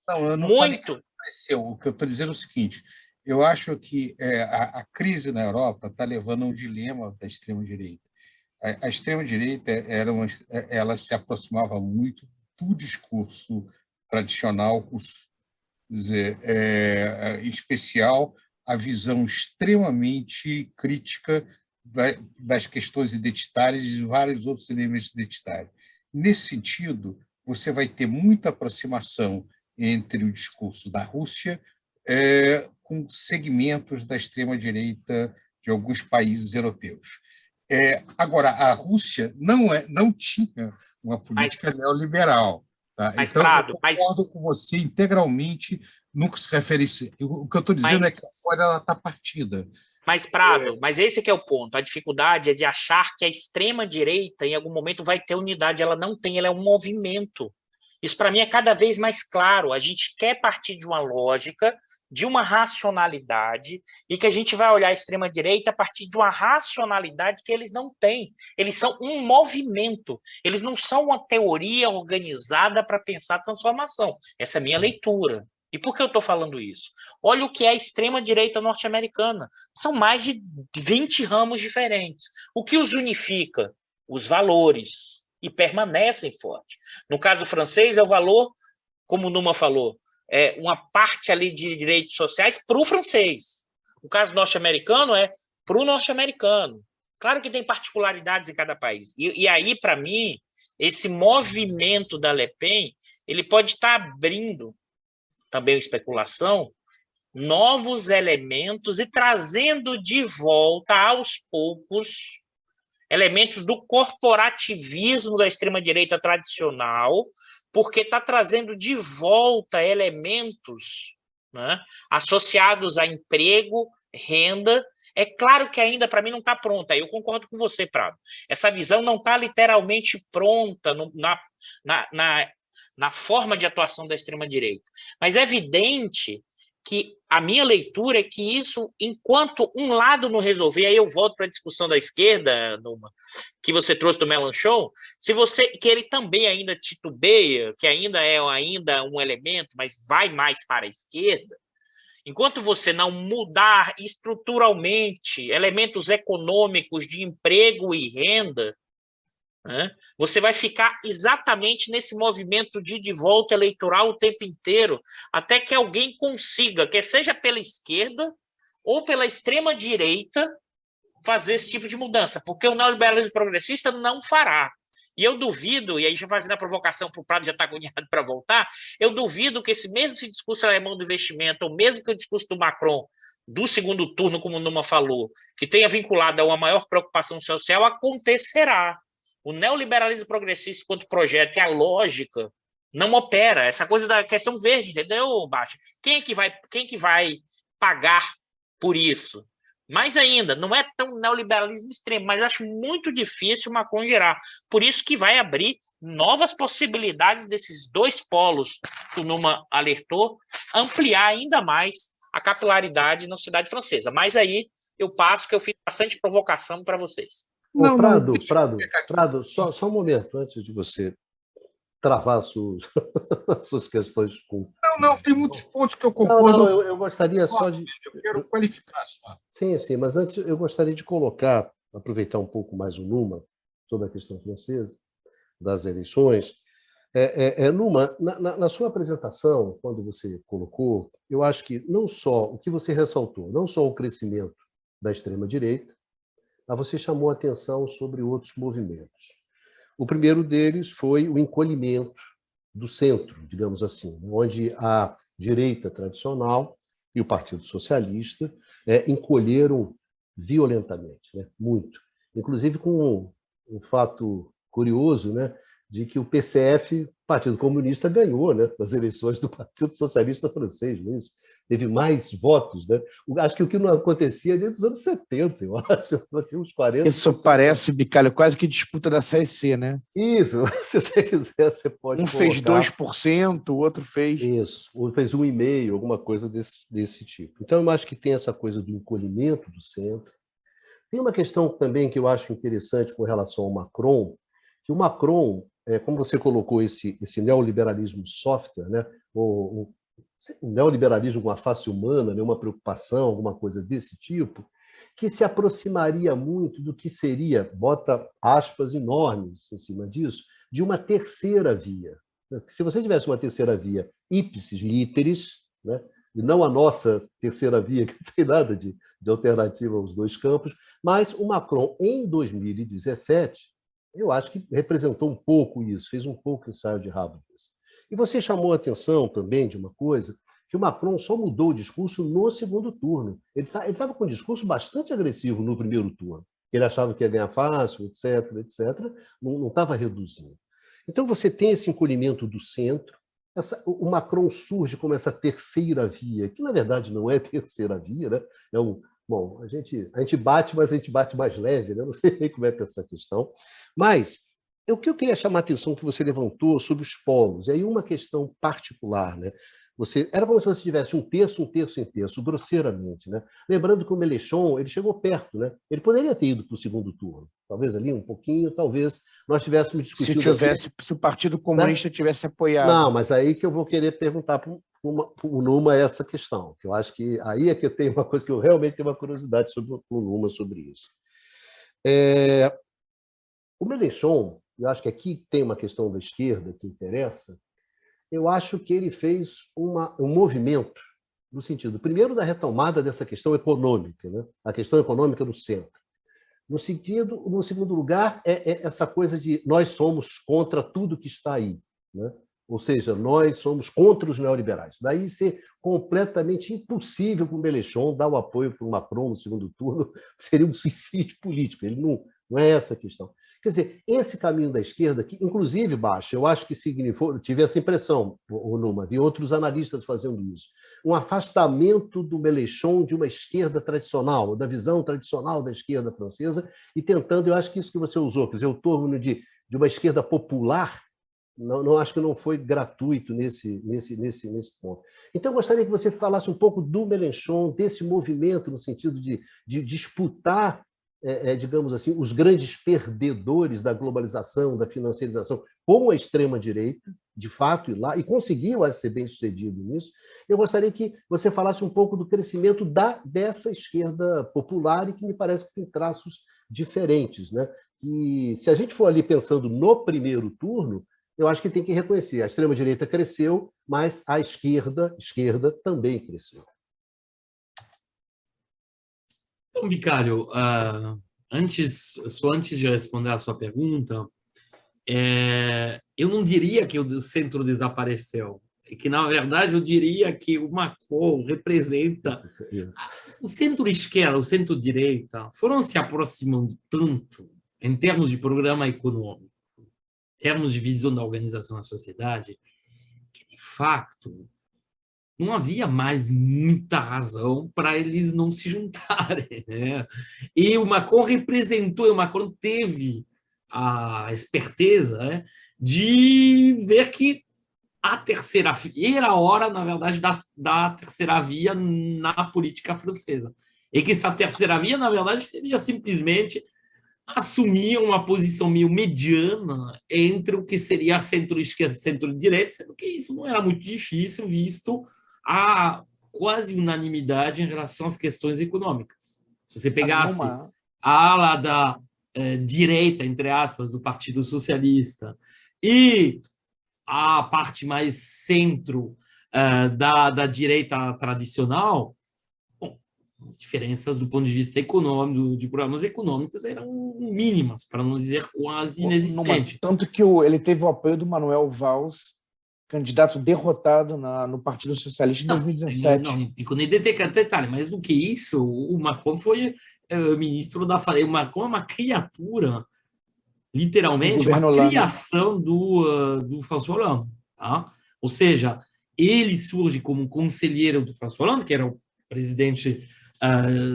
Não, eu não falei que cresceu. O que eu estou dizendo é o seguinte, eu acho que a crise na Europa está levando a um dilema da extrema-direita. A extrema-direita ela se aproximava muito do discurso tradicional russo, quer dizer, em especial a visão extremamente crítica das questões identitárias e de vários outros elementos identitários. Nesse sentido, você vai ter muita aproximação entre o discurso da Rússia com segmentos da extrema-direita de alguns países europeus. Agora, a Rússia não tinha uma política neoliberal. Tá? Mas, então, Prado, eu concordo com você integralmente no que se refere a isso. O que eu estou dizendo é que agora ela está partida. Mas, Prado, mas esse que é o ponto. A dificuldade é de achar que a extrema-direita, em algum momento, vai ter unidade. Ela não tem, ela é um movimento. Isso, para mim, é cada vez mais claro. A gente quer partir de uma lógica, de uma racionalidade, e que a gente vai olhar a extrema-direita a partir de uma racionalidade que eles não têm. Eles são um movimento. Eles não são uma teoria organizada para pensar a transformação. Essa é a minha leitura. E por que eu estou falando isso? Olha o que é a extrema-direita norte-americana. São mais de 20 ramos diferentes. O que os unifica? Os valores. E permanecem fortes. No caso francês, é o valor, como o Numa falou, é uma parte ali de direitos sociais para o francês. O caso norte-americano é para o norte-americano. Claro que tem particularidades em cada país. E aí, para mim, esse movimento da Le Pen, ele pode estar abrindo também especulação, novos elementos e trazendo de volta, aos poucos, elementos do corporativismo da extrema-direita tradicional, porque está trazendo de volta elementos, né, associados a emprego, renda. É claro que ainda, para mim, não está pronta. Eu concordo com você, Prado. Essa visão não está literalmente pronta na forma de atuação da extrema-direita. Mas é evidente que a minha leitura é que isso, enquanto um lado não resolver, aí eu volto para a discussão da esquerda, Numa, que você trouxe do Mélenchon, que ele também ainda titubeia, que ainda é um elemento, mas vai mais para a esquerda, enquanto você não mudar estruturalmente elementos econômicos de emprego e renda, né, você vai ficar exatamente nesse movimento de volta eleitoral o tempo inteiro, até que alguém consiga, quer seja pela esquerda ou pela extrema-direita, fazer esse tipo de mudança, porque o neoliberalismo progressista não fará. E eu duvido, e aí já fazendo a provocação para o Prado já está agoniado para voltar, eu duvido que esse discurso alemão do investimento, ou mesmo que o discurso do Macron do segundo turno, como o Numa falou, que tenha vinculado a uma maior preocupação social, acontecerá. O neoliberalismo progressista, enquanto projeto, e a lógica não opera. Essa coisa da questão verde, entendeu, Baixa? Quem que vai pagar por isso? Mais ainda, não é tão neoliberalismo extremo, mas acho muito difícil o Macron gerar. Por isso que vai abrir novas possibilidades desses dois polos que o Numa alertou, ampliar ainda mais a capilaridade na sociedade francesa. Mas aí eu passo, que eu fiz bastante provocação para vocês. Não, Prado, só um momento antes de você travar as suas questões com... Não, tem muitos pontos que eu concordo. Não, eu gostaria só de... Eu quero qualificar só. Sim, mas antes eu gostaria de aproveitar um pouco mais o Numa sobre a questão francesa, das eleições. Numa, na sua apresentação, quando você colocou, eu acho que não só o que você ressaltou, não só o crescimento da extrema-direita, mas você chamou a atenção sobre outros movimentos. O primeiro deles foi o encolhimento do centro, digamos assim, onde a direita tradicional e o Partido Socialista encolheram violentamente, né? Muito. Inclusive com um fato curioso, né, de que o PCF, Partido Comunista, ganhou, né, nas eleições do Partido Socialista francês, não é isso? Teve mais votos, né? Acho que o que não acontecia desde os anos 70, eu acho, tinha uns 40. Isso parece, Bicalho, quase que disputa da Série C, né? Isso, se você quiser, você pode fez 2%, o outro fez... Isso, um fez 1,5%, alguma coisa desse tipo. Então, eu acho que tem essa coisa do encolhimento do centro. Tem uma questão também que eu acho interessante com relação ao Macron, que o Macron, como você colocou esse neoliberalismo software, né, o neoliberalismo com a face humana, né, uma preocupação, alguma coisa desse tipo, que se aproximaria muito do que seria, bota aspas enormes em cima disso, de uma terceira via. Se você tivesse uma terceira via ipsis literis, né, e não a nossa terceira via, que não tem nada de alternativa aos dois campos, mas o Macron, em 2017, eu acho que representou um pouco isso, fez um pouco ensaio de rabo disso. E você chamou a atenção também de uma coisa, que o Macron só mudou o discurso no segundo turno. Ele estava com um discurso bastante agressivo no primeiro turno. Ele achava que ia ganhar fácil, etc., etc., não estava reduzindo. Então, você tem esse encolhimento do centro, o Macron surge como essa terceira via, que, na verdade, não é terceira via, né? Bom, a gente bate, mas a gente bate mais leve, né? Não sei nem como é que é essa questão. Mas o que eu queria chamar a atenção que você levantou sobre os polos, e aí uma questão particular, né? Era como se você tivesse um terço, um terço, um terço, grosseiramente, né? Lembrando que o Mélenchon, ele chegou perto, né? Ele poderia ter ido para o segundo turno, talvez ali um pouquinho, talvez nós tivéssemos discutido... Se o Partido Comunista tivesse apoiado... Não, mas aí que eu vou querer perguntar para o Numa essa questão, que eu acho que aí é que eu tenho uma coisa que eu realmente tenho uma curiosidade sobre o Numa sobre isso. O Mélenchon, eu acho que aqui tem uma questão da esquerda que interessa. Eu acho que ele fez um movimento no sentido, primeiro, da retomada dessa questão econômica, né? A questão econômica no centro. No segundo lugar, é essa coisa de nós somos contra tudo que está aí, né? Ou seja, nós somos contra os neoliberais. Daí ser completamente impossível para o Mélenchon dar o apoio para o Macron no segundo turno, seria um suicídio político. Ele não é essa a questão. Quer dizer, esse caminho da esquerda, que inclusive, Baixa, eu acho que significou, tive essa impressão, Numa, vi outros analistas fazendo isso, um afastamento do Mélenchon de uma esquerda tradicional, da visão tradicional da esquerda francesa, e tentando, eu acho que isso que você usou, quer dizer, o torno de uma esquerda popular, não acho que não foi gratuito nesse ponto. Então, eu gostaria que você falasse um pouco do Mélenchon, desse movimento, no sentido de disputar, digamos assim, os grandes perdedores da globalização, da financiarização, com a extrema-direita, de fato, ir lá, e conseguiu ser bem-sucedido nisso. Eu gostaria que você falasse um pouco do crescimento dessa esquerda popular, e que me parece que tem traços diferentes, né? Que, se a gente for ali pensando no primeiro turno, eu acho que tem que reconhecer, a extrema-direita cresceu, mas a esquerda também cresceu. Então, Bicalho, antes de responder a sua pergunta, eu não diria que o centro desapareceu, é que, na verdade, eu diria que o Macron representa o centro-esquerda, o centro-direita, foram se aproximando tanto em termos de programa econômico, em termos de visão da organização da sociedade, que, de fato, não havia mais muita razão para eles não se juntarem, né? E o Macron teve a esperteza, né, de ver que a terceira via era a hora, na verdade, da terceira via na política francesa. E que essa terceira via, na verdade, seria simplesmente assumir uma posição meio mediana entre o que seria centro-esquerda e centro-direita, sendo que isso não era muito difícil, visto a quase unanimidade em relação às questões econômicas. Se você pegasse a ala da direita, entre aspas, do Partido Socialista, e a parte mais centro da direita tradicional, bom, as diferenças do ponto de vista econômico, de programas econômicos, eram mínimas, para não dizer quase inexistentes. Tanto que ele teve o apoio do Manuel Valls, candidato derrotado no Partido Socialista em 2017. Não, nem detalhe, mais do que isso, o Macron foi ministro da... O Macron é uma criatura, literalmente, uma criação do François Hollande. Tá? Ou seja, ele surge como conselheiro do François Hollande, que era o presidente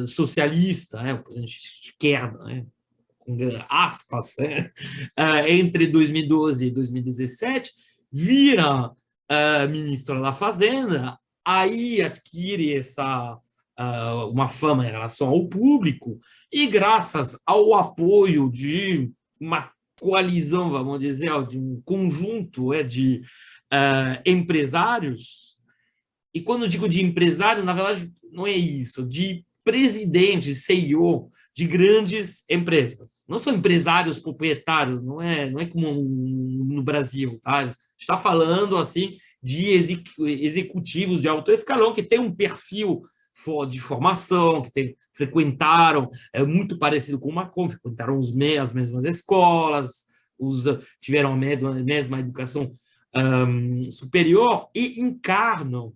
socialista, o presidente de esquerda, com aspas, entre 2012 e 2017, vira ministro da Fazenda, aí adquire uma fama em relação ao público, e graças ao apoio de uma coalizão, vamos dizer, de um conjunto de empresários, e quando eu digo de empresário, na verdade não é isso, de presidentes, CEO de grandes empresas. Não são empresários proprietários, não é como no Brasil, tá? Está falando assim de executivos de alto escalão que têm um perfil de formação, que frequentaram, muito parecido com o Macron, frequentaram as mesmas escolas, tiveram a mesma educação superior e encarnam,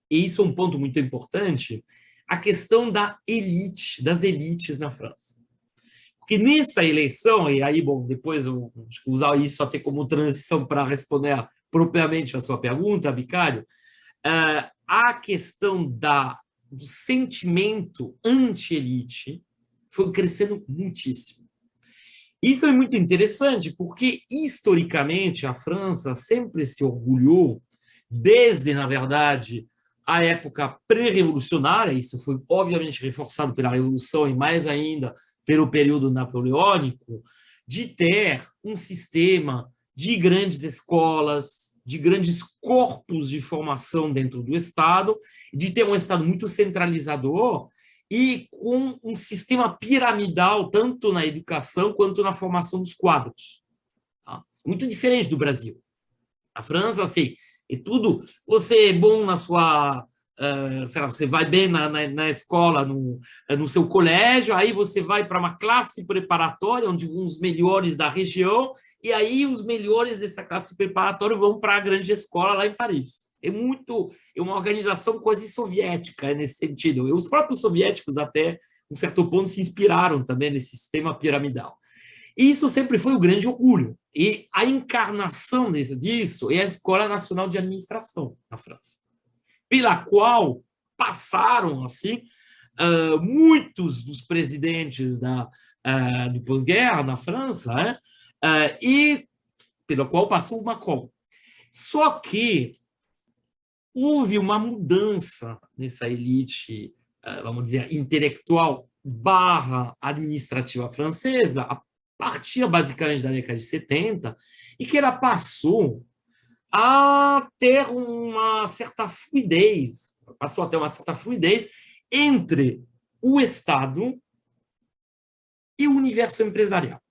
e isso é um ponto muito importante, a questão das elites na França. Porque nessa eleição, e aí, bom, depois eu vou usar isso até como transição para responder propriamente a sua pergunta, Bicalho, a questão do sentimento anti-elite foi crescendo muitíssimo. Isso é muito interessante, porque, historicamente, a França sempre se orgulhou, desde, na verdade, a época pré-revolucionária, isso foi, obviamente, reforçado pela Revolução e, mais ainda, pelo período napoleônico, de ter um sistema de grandes escolas, de grandes corpos de formação dentro do Estado, de ter um Estado muito centralizador e com um sistema piramidal, tanto na educação quanto na formação dos quadros. Tá? Muito diferente do Brasil. A França, assim, é tudo, você é bom na sua... sei lá, você vai bem na escola, no seu colégio, aí você vai para uma classe preparatória, onde os melhores da região, e aí os melhores dessa classe preparatória vão para a grande escola lá em Paris. É uma organização quase soviética nesse sentido. E os próprios soviéticos, até um certo ponto, se inspiraram também nesse sistema piramidal. E isso sempre foi o grande orgulho. E a encarnação disso é a Escola Nacional de Administração na França, pela qual passaram assim muitos dos presidentes do pós-guerra na França, e pela qual passou o Macron. Só que houve uma mudança nessa elite, vamos dizer, intelectual / administrativa francesa, a partir basicamente da década de 70, e que ela passou a ter uma certa fluidez, entre o Estado e o universo empresarial.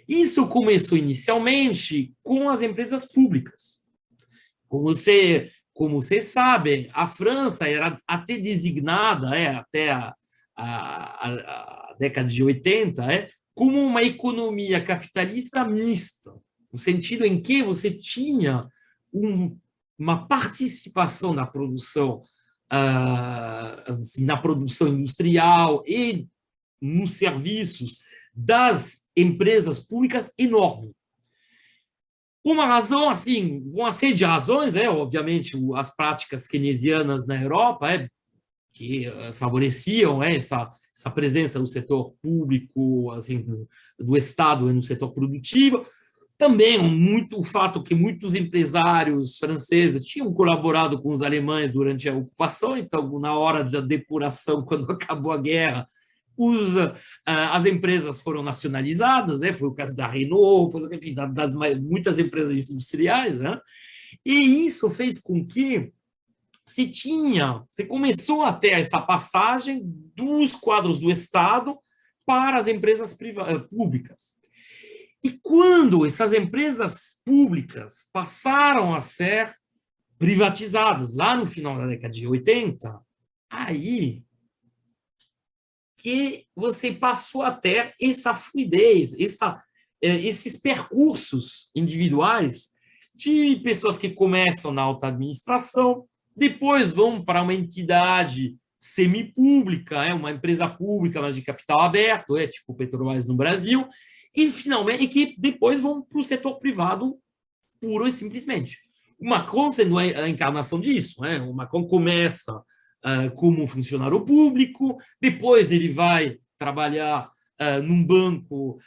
Isso começou inicialmente com as empresas públicas. Como vocês sabem, a França era até designada, até a década de 80, como uma economia capitalista mista, no sentido em que você tinha uma participação na produção industrial e nos serviços das empresas públicas enorme. Por uma razão, assim, uma série de razões, obviamente, as práticas keynesianas na Europa, que favoreciam essa presença do setor público, assim, do Estado no setor produtivo. Também o fato que muitos empresários franceses tinham colaborado com os alemães durante a ocupação, então, na hora da depuração, quando acabou a guerra, as empresas foram nacionalizadas, foi o caso da Renault, enfim, das muitas empresas industriais, e isso fez com que você começou a ter essa passagem dos quadros do Estado para as empresas públicas. E quando essas empresas públicas passaram a ser privatizadas, lá no final da década de 80, aí que você passou a ter essa fluidez, esses percursos individuais de pessoas que começam na alta administração, depois vão para uma entidade semipública, uma empresa pública, mas de capital aberto, tipo Petrobras no Brasil, e finalmente que depois vão para o setor privado puro e simplesmente. O Macron sendo a encarnação disso, o Macron começa como funcionário público, depois ele vai trabalhar num banco,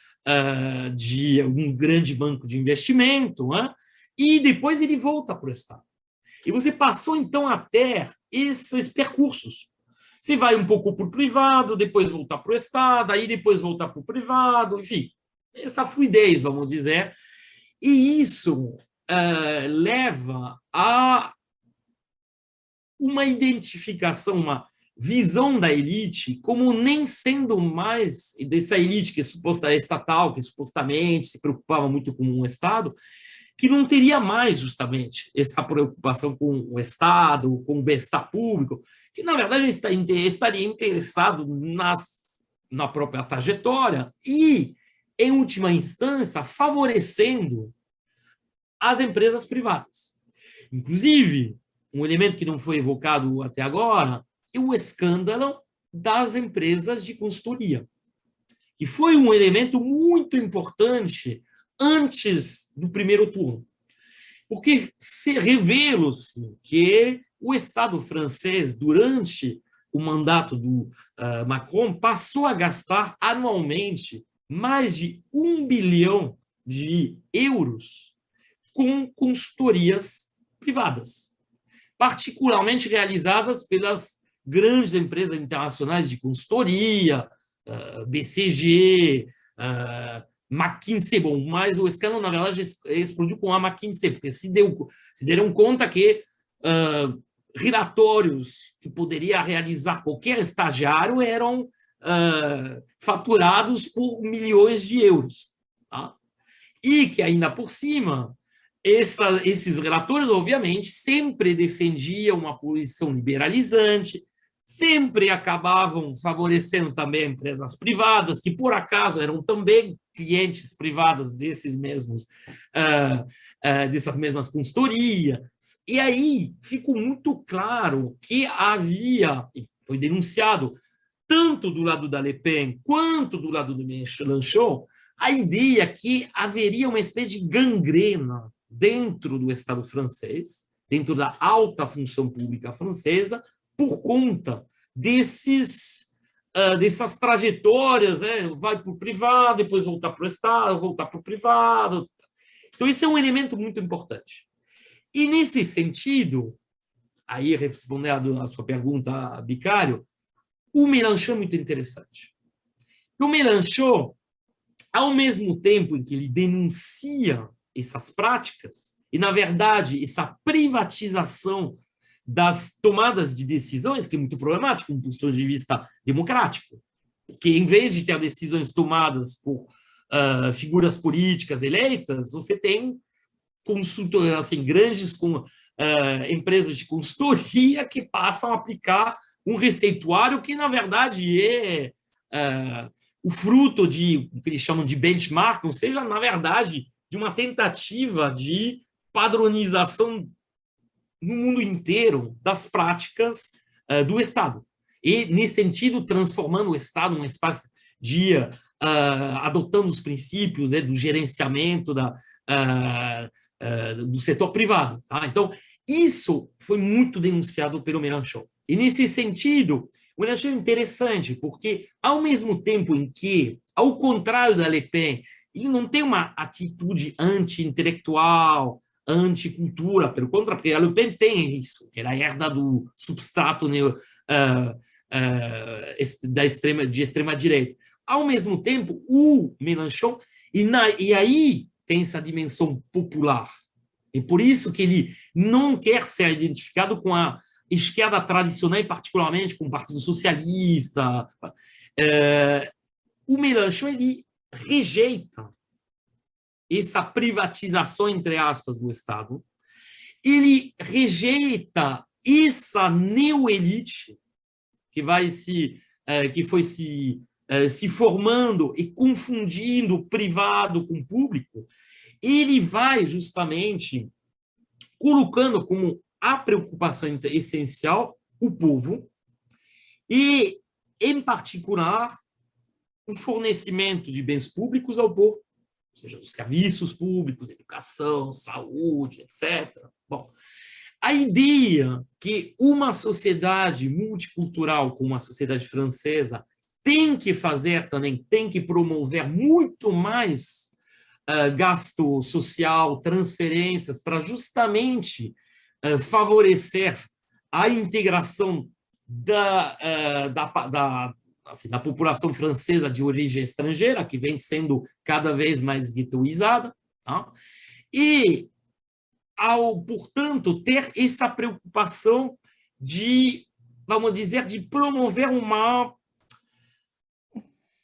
um grande banco de investimento, e depois ele volta para o Estado. E você passou, então, a ter esses percursos. Você vai um pouco para o privado, depois voltar para o Estado, aí depois voltar para o privado, enfim, essa fluidez, vamos dizer. E isso leva a uma identificação, uma visão da elite como nem sendo mais dessa elite que é estatal, que supostamente se preocupava muito com um Estado, que não teria mais, justamente, essa preocupação com o Estado, com o bem-estar público, que, na verdade, estaria interessado na própria trajetória e, em última instância, favorecendo as empresas privadas. Inclusive, um elemento que não foi evocado até agora é o escândalo das empresas de consultoria, que foi um elemento muito importante antes do primeiro turno, porque se revela-se que o Estado francês, durante o mandato do Macron, passou a gastar anualmente mais de 1 bilhão de euros com consultorias privadas, particularmente realizadas pelas grandes empresas internacionais de consultoria, BCG, McKinsey. Bom, mas o escândalo, na verdade, explodiu com a McKinsey, porque se deram conta que relatórios que poderia realizar qualquer estagiário eram faturados por milhões de euros. Tá? E que, ainda por cima, esses relatórios, obviamente, sempre defendiam uma posição liberalizante, sempre acabavam favorecendo também empresas privadas, que, por acaso, eram também clientes privadas dessas mesmas consultorias. E aí ficou muito claro que havia, e foi denunciado, tanto do lado da Le Pen quanto do lado do Mélenchon, a ideia que haveria uma espécie de gangrena dentro do Estado francês, dentro da alta função pública francesa, por conta dessas trajetórias, vai para o privado, depois voltar para o Estado, voltar para o privado. Então, isso é um elemento muito importante. E, nesse sentido, aí respondendo a sua pergunta, Bicário, o Mélenchon é muito interessante. O Mélenchon, ao mesmo tempo em que ele denuncia essas práticas, e, na verdade, essa privatização das tomadas de decisões, que é muito problemático do ponto de vista democrático, porque, em vez de ter decisões tomadas por figuras políticas eleitas, você tem consultores, assim, grandes empresas de consultoria que passam a aplicar um receituário que, na verdade, é o fruto de o que eles chamam de benchmark, ou seja, na verdade, de uma tentativa de padronização no mundo inteiro das práticas do Estado. E, nesse sentido, transformando o Estado num espaço de adotando os princípios do gerenciamento do setor privado. Tá? Então, isso foi muito denunciado pelo Mélenchon. E, nesse sentido, o Mélenchon é interessante, porque, ao mesmo tempo em que, ao contrário da Le Pen, ele não tem uma atitude anti-intelectual, anticultura, pelo contrário, porque a Le Pen tem isso, que ela herda do substrato de extrema-direita. Ao mesmo tempo, o Mélenchon, e aí tem essa dimensão popular, e por isso que ele não quer ser identificado com a esquerda tradicional, e particularmente com o Partido Socialista. O Mélenchon, ele rejeita essa privatização, entre aspas, do Estado. Ele rejeita essa neo-elite que foi se formando e confundindo o privado com o público. Ele vai justamente colocando como a preocupação essencial o povo e, em particular, o fornecimento de bens públicos ao povo, ou seja, os serviços públicos, educação, saúde, etc. Bom, a ideia que uma sociedade multicultural como a sociedade francesa tem que fazer também, tem que promover muito mais gasto social, transferências, para justamente favorecer a integração da população francesa de origem estrangeira, que vem sendo cada vez mais guetoizada, tá? E, portanto, ter essa preocupação de, vamos dizer, de promover uma...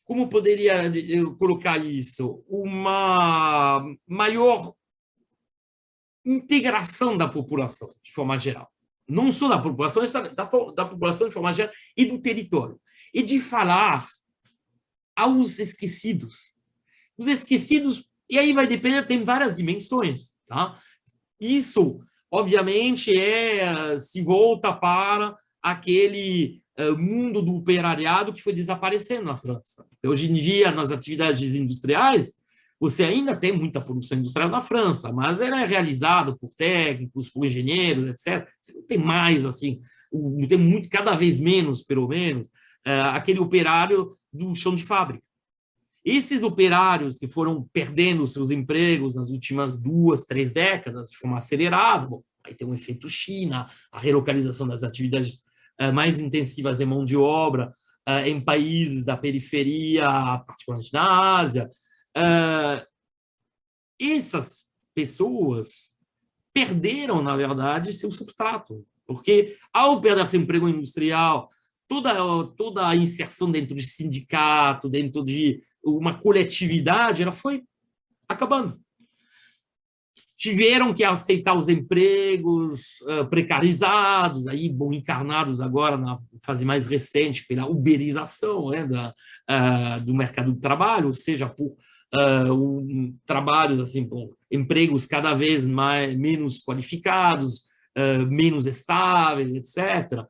Como poderia eu colocar isso? Uma maior integração da população, de forma geral. Não só da população, da população de forma geral e do território. E de falar aos esquecidos. Os esquecidos, e aí vai depender, tem várias dimensões. Tá? Isso, obviamente, se volta para aquele mundo do operariado que foi desaparecendo na França. Hoje em dia, nas atividades industriais, você ainda tem muita produção industrial na França, mas ela é realizada por técnicos, por engenheiros, etc. Você não tem mais, assim, tem muito, cada vez menos, pelo menos, aquele operário do chão de fábrica. Esses operários que foram perdendo seus empregos nas últimas 2, 3 décadas, de forma acelerada, bom, aí tem um efeito China, a relocalização das atividades mais intensivas em mão de obra em países da periferia, particularmente na Ásia. Essas pessoas perderam, na verdade, seu substrato, porque ao perder seu emprego industrial, toda a inserção dentro de sindicato, dentro de uma coletividade, ela foi acabando. Tiveram que aceitar os empregos precarizados, aí, bom, encarnados agora na fase mais recente pela uberização, né, do mercado de trabalho, ou seja, por trabalhos, assim, por empregos cada vez menos qualificados, menos estáveis, etc.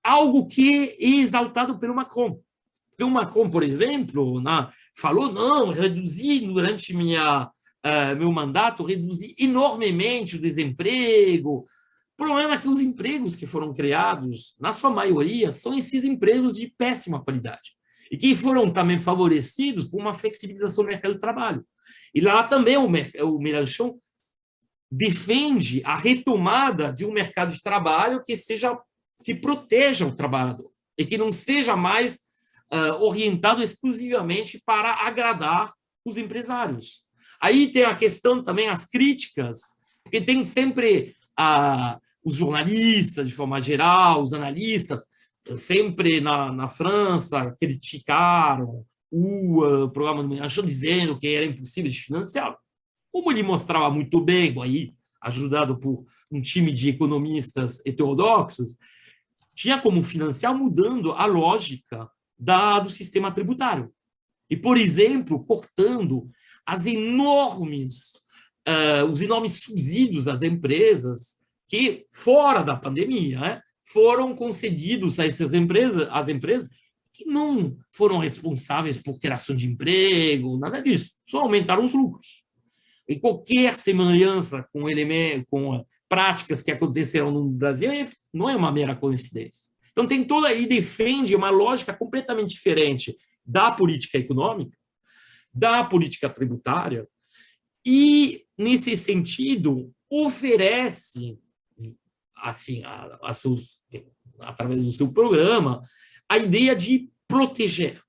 Algo que é exaltado pelo Macron. O Macron, por exemplo, falou, não, reduzi durante meu mandato, reduzi enormemente o desemprego. O problema é que os empregos que foram criados, na sua maioria, são esses empregos de péssima qualidade e que foram também favorecidos por uma flexibilização do mercado de trabalho. E lá também o Mélenchon defende a retomada de um mercado de trabalho que proteja o trabalhador e que não seja mais orientado exclusivamente para agradar os empresários. Aí tem a questão também, as críticas, porque tem sempre os jornalistas, de forma geral, os analistas, sempre na França, criticaram o programa do Mélenchon, dizendo que era impossível de financiar. Como ele mostrava muito bem, aí, ajudado por um time de economistas heterodoxos, tinha como financiar mudando a lógica do sistema tributário. E, por exemplo, cortando os enormes subsídios das empresas que, fora da pandemia, né, foram concedidos a essas empresas, às empresas que não foram responsáveis por criação de emprego, nada disso, só aumentaram os lucros. E qualquer semelhança com práticas que aconteceram no Brasil não é uma mera coincidência. Então, tem toda aí, defende uma lógica completamente diferente da política econômica, da política tributária, e, nesse sentido, oferece, assim, através do seu programa, a ideia de proteger.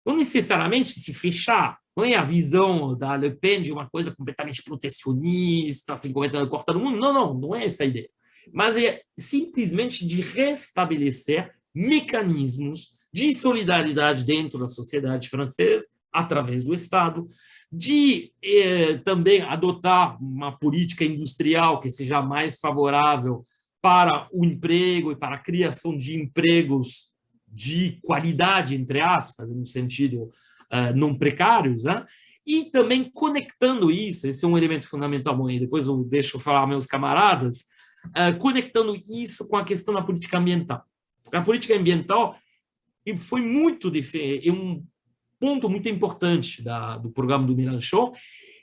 Não necessariamente se fechar, não é a visão da Le Pen de uma coisa completamente protecionista, assim, cortando o mundo, não é essa a ideia. Mas é simplesmente de restabelecer mecanismos de solidariedade dentro da sociedade francesa, através do Estado, de também adotar uma política industrial que seja mais favorável para o emprego e para a criação de empregos de qualidade, entre aspas, no sentido não precários, né? E também conectando isso, esse é um elemento fundamental, bom, e depois eu deixo falar meus camaradas, conectando isso com a questão da política ambiental. Porque a política ambiental foi um ponto muito importante do programa do Mélenchon,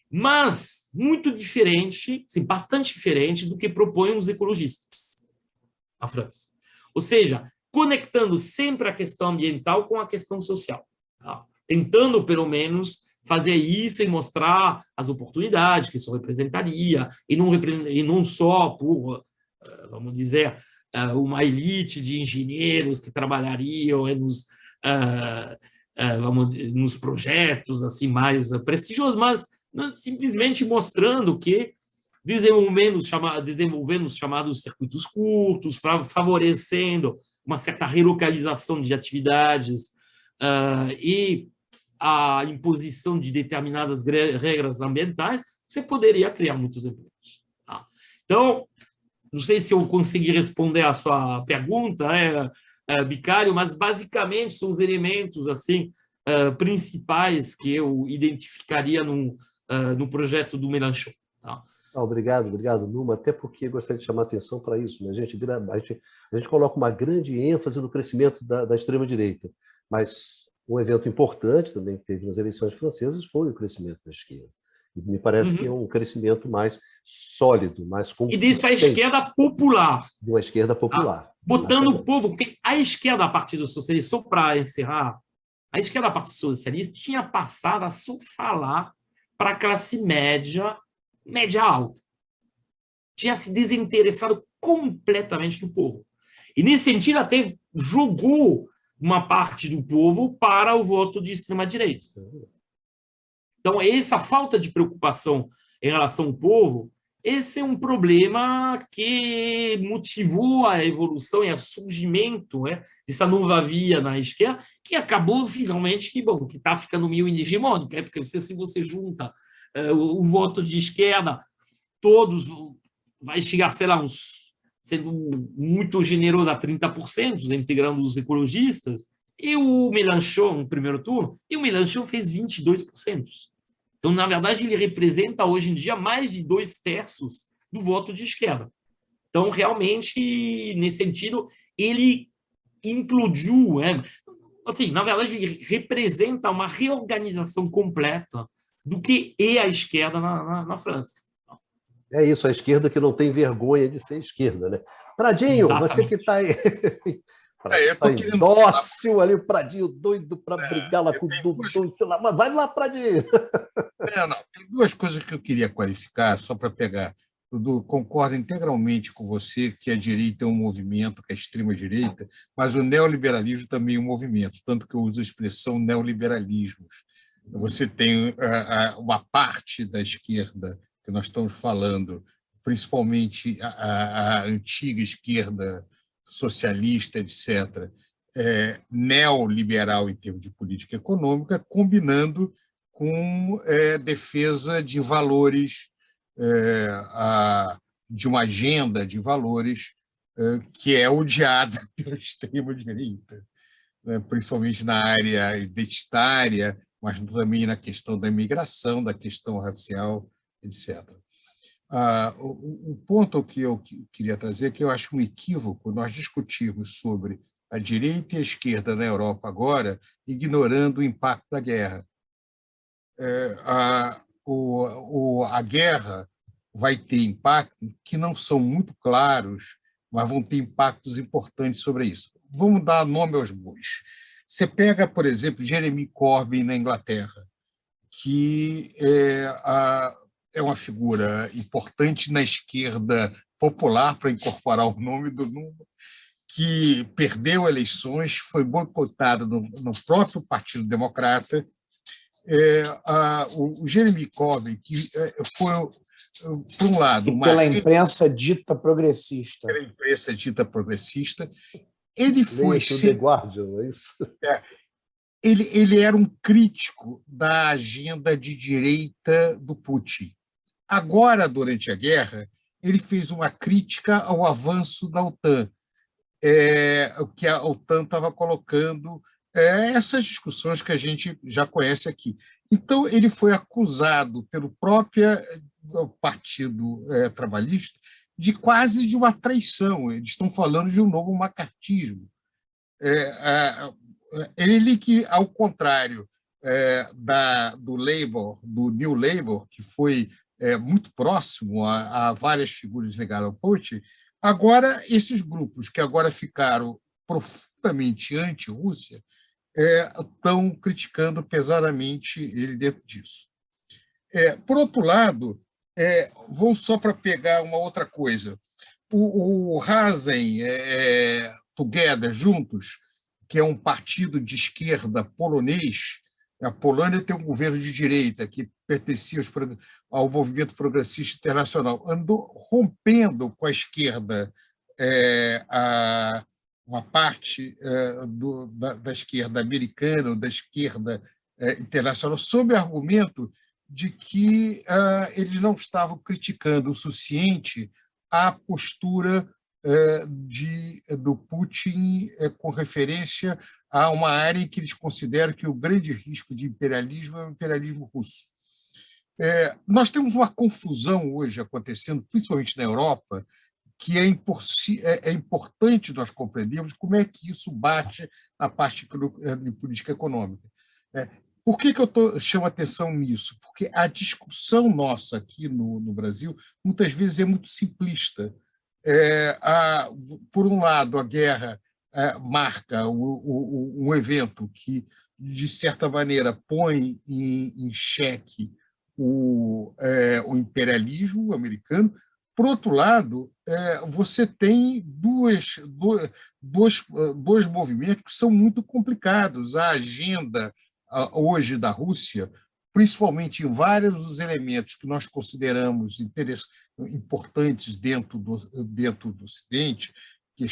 mas muito diferente, assim, bastante diferente do que propõem os ecologistas na França. Ou seja, conectando sempre a questão ambiental com a questão social, tá? Tentando, pelo menos, fazer isso e mostrar as oportunidades que isso representaria, e não só por, vamos dizer, uma elite de engenheiros que trabalhariam nos projetos assim mais prestigiosos, mas simplesmente mostrando que desenvolvendo os chamados circuitos curtos, favorecendo uma certa relocalização de atividades e a imposição de determinadas regras ambientais, você poderia criar muitos empregos. Tá? Então, não sei se eu consegui responder a sua pergunta, Bicário, mas basicamente são os elementos assim principais que eu identificaria no projeto do Mélenchon. Tá? Obrigado, Numa, até porque gostaria de chamar a atenção para isso. Né? A gente coloca uma grande ênfase no crescimento da extrema-direita, mas um evento importante também que teve nas eleições francesas foi o crescimento da esquerda. E me parece que é um crescimento mais sólido, mais consistente. E disso a esquerda popular. De uma esquerda popular. Botando o povo, porque a esquerda, a Partido Socialista, só para encerrar, a esquerda, a Partido Socialista, tinha passado a só falar para a classe média alta. Tinha se desinteressado completamente do povo. E, nesse sentido, até jogou uma parte do povo para o voto de extrema-direita. Então, essa falta de preocupação em relação ao povo, esse é um problema que motivou a evolução e o surgimento dessa nova via na esquerda, que acabou finalmente que está ficando meio hegemônica, porque se você junta o voto de esquerda, todos vai chegar, sei lá, sendo muito generoso a 30%, integrando os ecologistas, e o Mélenchon, no primeiro turno, e o Mélenchon fez 22%. Então, na verdade, ele representa, hoje em dia, mais de 2/3 do voto de esquerda. Então, realmente, nesse sentido, ele implodiu. Assim, na verdade, ele representa uma reorganização completa do que é a esquerda na França. É isso, a esquerda que não tem vergonha de ser esquerda, né? Pradinho, Exatamente. Você que está aí... Eu tô querendo dócil ali, o Pradinho doido para brigar lá com o Dudu, sei lá, mas vai lá, Pradinho. Não, tem duas coisas que eu queria qualificar, só para pegar. Dudu, concordo integralmente com você que a direita é um movimento, que é a extrema-direita, mas o neoliberalismo também é um movimento, tanto que eu uso a expressão neoliberalismos. Você tem uma parte da esquerda que nós estamos falando, principalmente a antiga esquerda socialista, etc., neoliberal em termos de política econômica, combinando com defesa de valores, de uma agenda de valores que é odiada pela extrema-direita, principalmente na área identitária, mas também na questão da imigração, da questão racial, etc. O ponto que eu queria trazer é que eu acho um equívoco nós discutirmos sobre a direita e a esquerda na Europa agora, ignorando o impacto da guerra. A guerra vai ter impactos que não são muito claros, mas vão ter impactos importantes sobre isso. Vamos dar nome aos bois. Você pega, por exemplo, Jeremy Corbyn na Inglaterra, que é uma figura importante na esquerda popular, para incorporar o nome do Numa, que perdeu eleições, foi boicotado no próprio Partido Democrata. O Jeremy Corbyn, que foi, por um lado... pela imprensa dita progressista. Pela imprensa dita progressista. Ele foi... The Guardian, é isso? Ele era um crítico da agenda de direita do Putin. Agora, durante a guerra, ele fez uma crítica ao avanço da OTAN, que a OTAN estava colocando, essas discussões que a gente já conhece aqui. Então, ele foi acusado pelo próprio Partido Trabalhista de quase de uma traição. Eles estão falando de um novo macartismo. Ele que, ao contrário do Labour, do New Labour, que foi muito próximo a várias figuras ligadas ao Putin, agora esses grupos que agora ficaram profundamente anti-Rússia estão criticando pesadamente ele dentro disso. Por outro lado, vou só para pegar uma outra coisa. O Razem Together, Juntos, que é um partido de esquerda polonês. A Polônia tem um governo de direita que pertencia ao movimento progressista internacional. Andou rompendo com a esquerda, uma parte da esquerda americana ou da esquerda internacional, sob o argumento de que eles não estavam criticando o suficiente a postura do Putin com referência a uma área em que eles consideram que o grande risco de imperialismo é o imperialismo russo. Nós temos uma confusão hoje acontecendo, principalmente na Europa, que é importante nós compreendermos como é que isso bate na parte de política econômica. Por que eu chamo atenção nisso? Porque a discussão nossa aqui no Brasil, muitas vezes, é muito simplista. Por um lado, a guerra marca um evento que, de certa maneira, põe em xeque o imperialismo americano. Por outro lado, você tem dois movimentos que são muito complicados. A agenda hoje da Rússia, principalmente em vários dos elementos que nós consideramos importantes dentro do Ocidente, que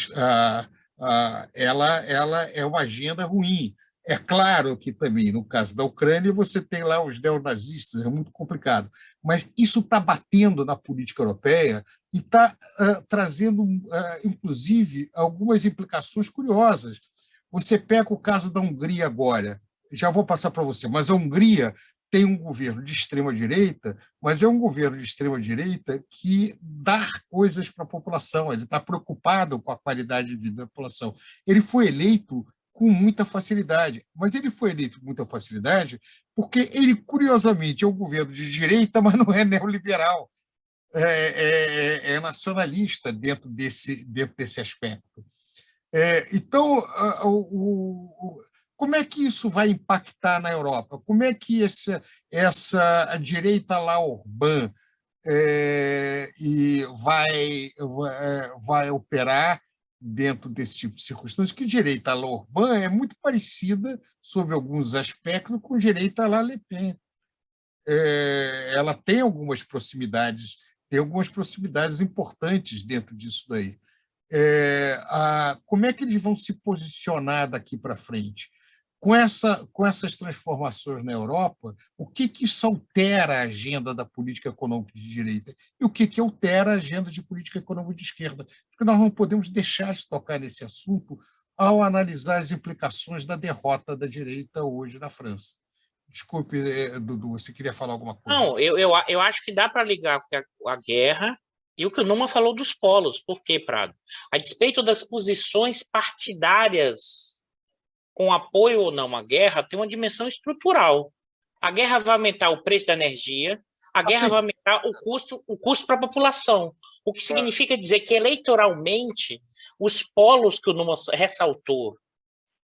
ela é uma agenda ruim. É claro que também, no caso da Ucrânia, você tem lá os neonazistas, é muito complicado, mas isso está batendo na política europeia e está trazendo, inclusive, algumas implicações curiosas. Você pega o caso da Hungria agora, já vou passar para você, mas a Hungria tem um governo de extrema-direita, mas é um governo de extrema-direita que dá coisas para a população, ele está preocupado com a qualidade de vida da população. Ele foi eleito com muita facilidade, mas ele foi eleito com muita facilidade porque ele, curiosamente, é um governo de direita, mas não é neoliberal, é nacionalista dentro desse aspecto. Então, como é que isso vai impactar na Europa? Como é que essa direita lá Orbán vai operar dentro desse tipo de circunstâncias? Que direita lá Orbán é muito parecida, sob alguns aspectos, com direita lá Le Pen. Ela tem algumas proximidades importantes dentro disso daí. Como é que eles vão se posicionar daqui para frente? Com essas transformações na Europa, o que isso altera a agenda da política econômica de direita e o que altera a agenda de política econômica de esquerda? Porque nós não podemos deixar de tocar nesse assunto ao analisar as implicações da derrota da direita hoje na França. Desculpe, Dudu, você queria falar alguma coisa? Não, eu acho que dá para ligar a guerra e o que o Numa falou dos polos. Por quê, Prado? A despeito das posições partidárias com apoio ou não à guerra, tem uma dimensão estrutural. A guerra vai aumentar o preço da energia, a guerra vai aumentar o custo para a população, o que significa dizer que, eleitoralmente, os polos que o Numa ressaltou,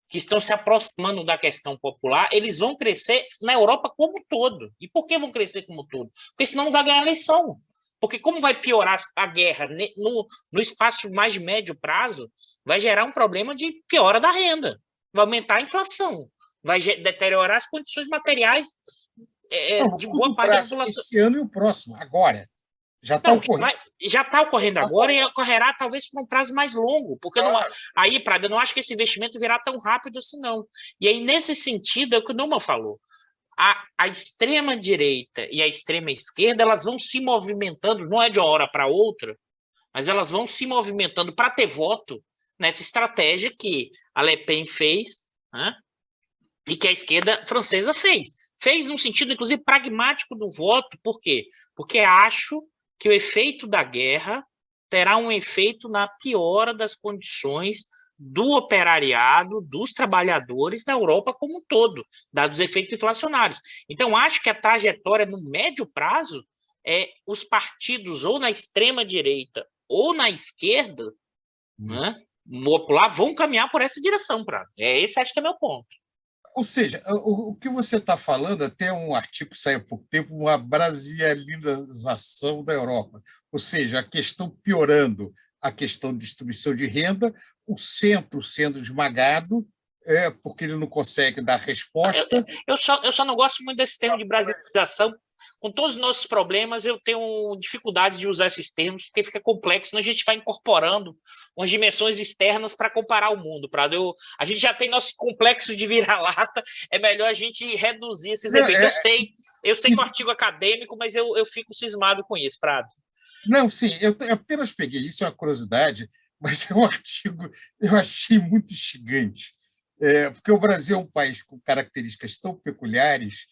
que estão se aproximando da questão popular, eles vão crescer na Europa como um todo. E por que vão crescer como um todo? Porque senão não vai ganhar eleição. Porque como vai piorar a guerra no espaço mais de médio prazo, vai gerar um problema de piora da renda. Vai aumentar a inflação, vai deteriorar as condições materiais de boa parte da população. Esse ano e o próximo, agora. Já está ocorrendo. Já está ocorrendo agora e ocorrerá talvez por um prazo mais longo, porque aí, Prado, eu não acho que esse investimento virá tão rápido assim, não. E aí, nesse sentido, é o que o Numa falou. A extrema-direita e a extrema-esquerda, elas vão se movimentando, não é de uma hora para outra, mas elas vão se movimentando para ter voto nessa estratégia que a Le Pen fez, né, e que a esquerda francesa fez. Fez num sentido, inclusive, pragmático do voto. Por quê? Porque acho que o efeito da guerra terá um efeito na piora das condições do operariado, dos trabalhadores na Europa como um todo, dados os efeitos inflacionários. Então, acho que a trajetória no médio prazo é os partidos ou na extrema-direita ou na esquerda, né, lá vão caminhar por essa direção, Prado. Esse acho que é meu ponto. Ou seja, o que você está falando, até um artigo que saiu há pouco tempo, uma brasilianização da Europa. Ou seja, a questão piorando, a questão de distribuição de renda, o centro sendo esmagado, porque ele não consegue dar resposta. Eu só não gosto muito desse termo de brasilianização. Com todos os nossos problemas, eu tenho dificuldade de usar esses termos, porque fica complexo, senão a gente vai incorporando umas dimensões externas para comparar o mundo. A gente já tem nossos complexos de vira-lata, é melhor a gente reduzir esses efeitos. Eu sei que é um artigo acadêmico, mas eu fico cismado com isso, Prado. Não, sim, eu apenas peguei, isso é uma curiosidade, mas é um artigo eu achei muito instigante, porque o Brasil é um país com características tão peculiares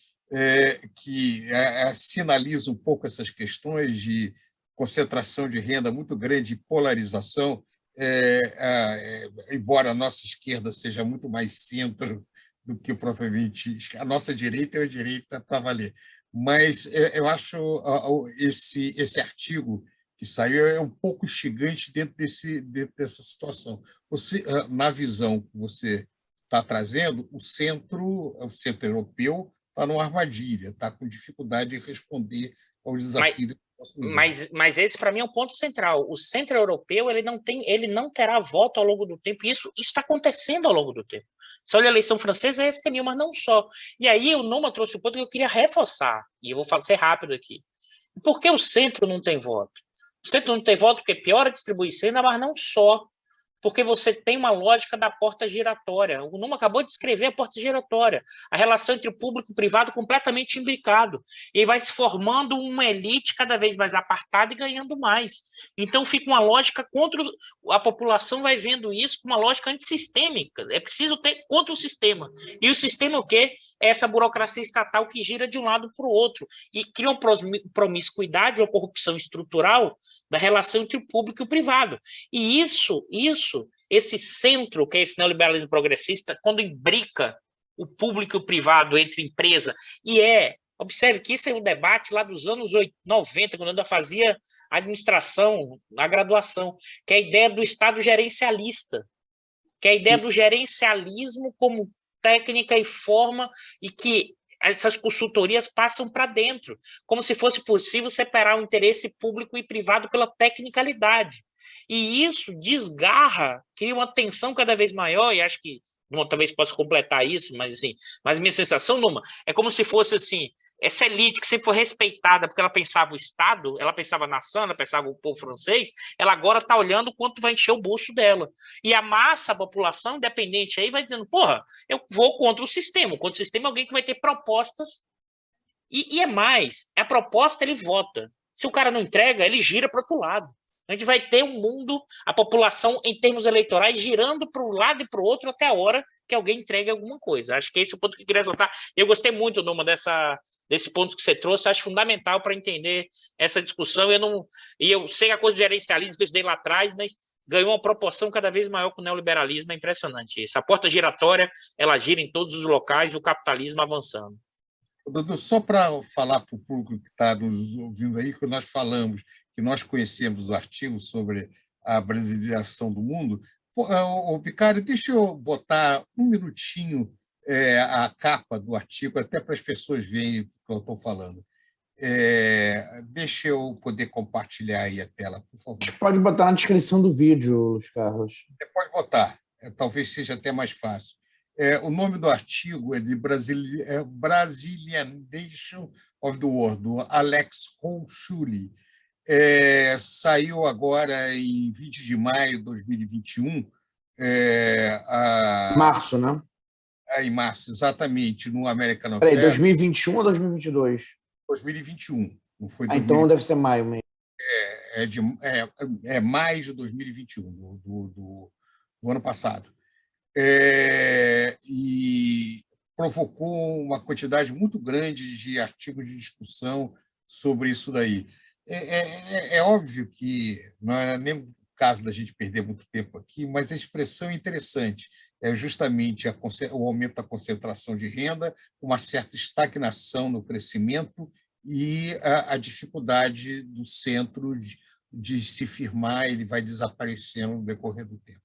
que sinaliza um pouco essas questões de concentração de renda muito grande e polarização, embora a nossa esquerda seja muito mais centro do que propriamente a nossa direita é a direita para valer. Mas eu acho esse artigo que saiu é um pouco instigante dentro dessa situação. Você, na visão que você está trazendo, o centro europeu está numa armadilha, está com dificuldade de responder aos desafios. Mas esse, para mim, é um ponto central. O centro europeu ele não terá voto ao longo do tempo. Isso está acontecendo ao longo do tempo. Você olha a eleição francesa, é STM, mas não só. E aí o Numa trouxe o ponto que eu queria reforçar, e eu vou ser rápido aqui. Por que o centro não tem voto? O centro não tem voto porque piora a distribuição, mas não só. Porque você tem uma lógica da porta giratória. O Numa acabou de descrever a porta giratória, a relação entre o público e o privado completamente imbricado. E vai se formando uma elite cada vez mais apartada e ganhando mais. Então fica uma lógica contra... A população vai vendo isso com uma lógica antissistêmica. É preciso ter contra o sistema. E o sistema o quê? É essa burocracia estatal que gira de um lado para o outro. E cria uma promiscuidade ou corrupção estrutural da relação entre o público e o privado. E esse centro, que é esse neoliberalismo progressista, quando imbrica o público e o privado entre empresa, observe que isso é um debate lá dos anos 90, quando eu ainda fazia administração, na graduação, que é a ideia do Estado gerencialista, que é a ideia do gerencialismo como técnica e forma, e que essas consultorias passam para dentro, como se fosse possível separar o interesse público e privado pela tecnicalidade. E isso desgarra, cria uma tensão cada vez maior, e acho que Numa talvez possa completar isso, mas minha sensação, Numa, é como se fosse assim, essa elite que sempre foi respeitada porque ela pensava o Estado, ela pensava a nação, ela pensava o povo francês, ela agora está olhando o quanto vai encher o bolso dela. E a massa, a população independente aí vai dizendo, porra, eu vou contra o sistema. Contra o sistema é alguém que vai ter propostas. E é mais, a proposta ele vota. Se o cara não entrega, ele gira para o outro lado. A gente vai ter um mundo, a população, em termos eleitorais, girando para um lado e para o outro até a hora que alguém entregue alguma coisa. Acho que esse é o ponto que eu queria soltar. Eu gostei muito, Numa, desse ponto que você trouxe. Acho fundamental para entender essa discussão. Eu sei a coisa do gerencialismo que eu estudei lá atrás, mas ganhou uma proporção cada vez maior com o neoliberalismo. É impressionante isso. A porta giratória, ela gira em todos os locais e o capitalismo avançando. Doutor, só para falar para o público que está nos ouvindo aí, que nós falamos, que nós conhecemos o artigo sobre a brasilização do mundo. O Picário, deixa eu botar um minutinho a capa do artigo, até para as pessoas verem o que eu estou falando. Deixa eu poder compartilhar aí a tela, por favor. A gente pode botar na descrição do vídeo, Luiz Carlos. Você pode botar, talvez seja até mais fácil. O nome do artigo é de Brazilianization of the World, do Alex Hochuli. Saiu agora em 20 de maio de 2021. Março, né? Em março, exatamente, no American Affairs. Peraí, 2021 ou 2022? 2021. Não foi então deve ser maio mesmo. É maio de 2021, do ano passado. E provocou uma quantidade muito grande de artigos de discussão sobre isso daí. É óbvio que não é nem o caso da gente perder muito tempo aqui, mas a expressão é interessante. É justamente o aumento da concentração de renda, uma certa estagnação no crescimento e a dificuldade do centro de se firmar, ele vai desaparecendo no decorrer do tempo.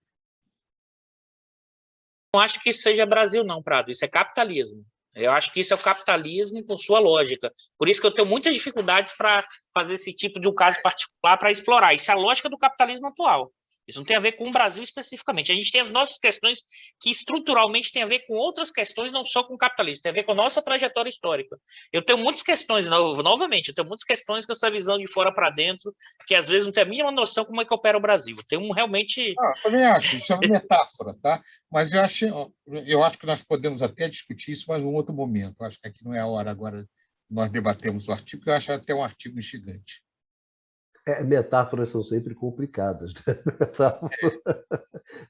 Não acho que isso seja Brasil, não, Prado. Isso é capitalismo. Eu acho que isso é o capitalismo com sua lógica. Por isso que eu tenho muita dificuldade para fazer esse tipo de um caso particular para explorar. Isso é a lógica do capitalismo atual. Isso não tem a ver com o Brasil especificamente. A gente tem as nossas questões que estruturalmente têm a ver com outras questões, não só com o capitalismo, tem a ver com a nossa trajetória histórica. Eu tenho muitas questões, novamente, eu tenho muitas questões com essa visão de fora para dentro, que às vezes não tem a mínima noção como é que opera o Brasil. Eu tenho realmente... Eu também acho, isso é uma metáfora, tá? Mas eu acho que nós podemos até discutir isso, mas em um outro momento. Eu acho que aqui não é a hora agora nós debatemos o artigo, que eu acho até um artigo instigante. Metáforas são sempre complicadas, né?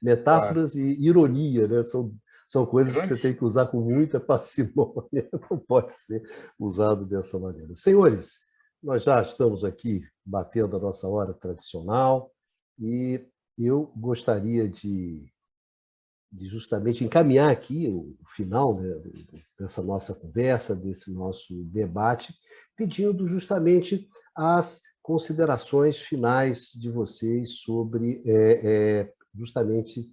Metáforas e ironia, né? São coisas que você tem que usar com muita parcimônia, não pode ser usado dessa maneira. Senhores, nós já estamos aqui batendo a nossa hora tradicional e eu gostaria de justamente encaminhar aqui o final, né, dessa nossa conversa, desse nosso debate, pedindo justamente as considerações finais de vocês sobre justamente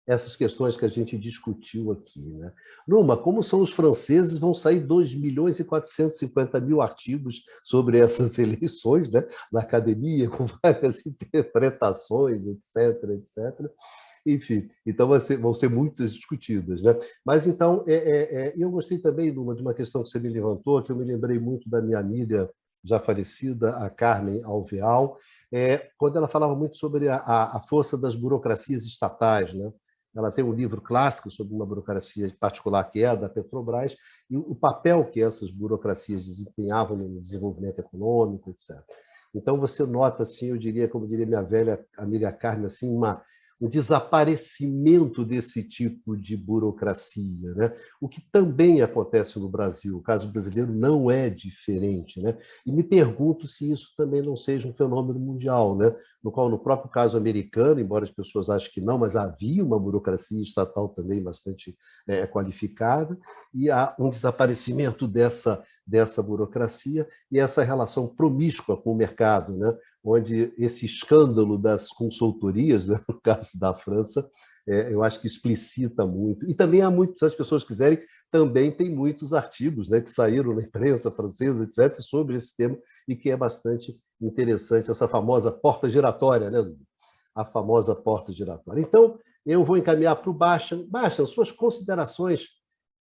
essas questões que a gente discutiu aqui, né? Numa, como são os franceses, vão sair 2.450.000 artigos sobre essas eleições, né, na academia, com várias interpretações, etc., etc. Enfim, então vão ser muitas discutidas, né? Mas então, eu gostei também de uma questão que você me levantou, que eu me lembrei muito da minha amiga já falecida, a Carmen Alvear, quando ela falava muito sobre a força das burocracias estatais, né? Ela tem um livro clássico sobre uma burocracia particular que é a da Petrobras e o papel que essas burocracias desempenhavam no desenvolvimento econômico, etc. Então você nota, assim, eu diria, como diria minha velha amiga Carmen, assim, um desaparecimento desse tipo de burocracia, né? O que também acontece no Brasil. O caso brasileiro não é diferente, né? E me pergunto se isso também não seja um fenômeno mundial, né? No qual, no próprio caso americano, embora as pessoas achem que não, mas havia uma burocracia estatal também bastante qualificada, e há um desaparecimento dessa burocracia e essa relação promíscua com o mercado, né? Onde esse escândalo das consultorias, né, no caso da França, eu acho que explicita muito. E também há muitos, se as pessoas quiserem, também tem muitos artigos, né, que saíram na imprensa francesa, etc., sobre esse tema, e que é bastante interessante, essa famosa porta giratória, né, Dudu? A famosa porta giratória. Então, eu vou encaminhar para o Bachan. Bachan, suas considerações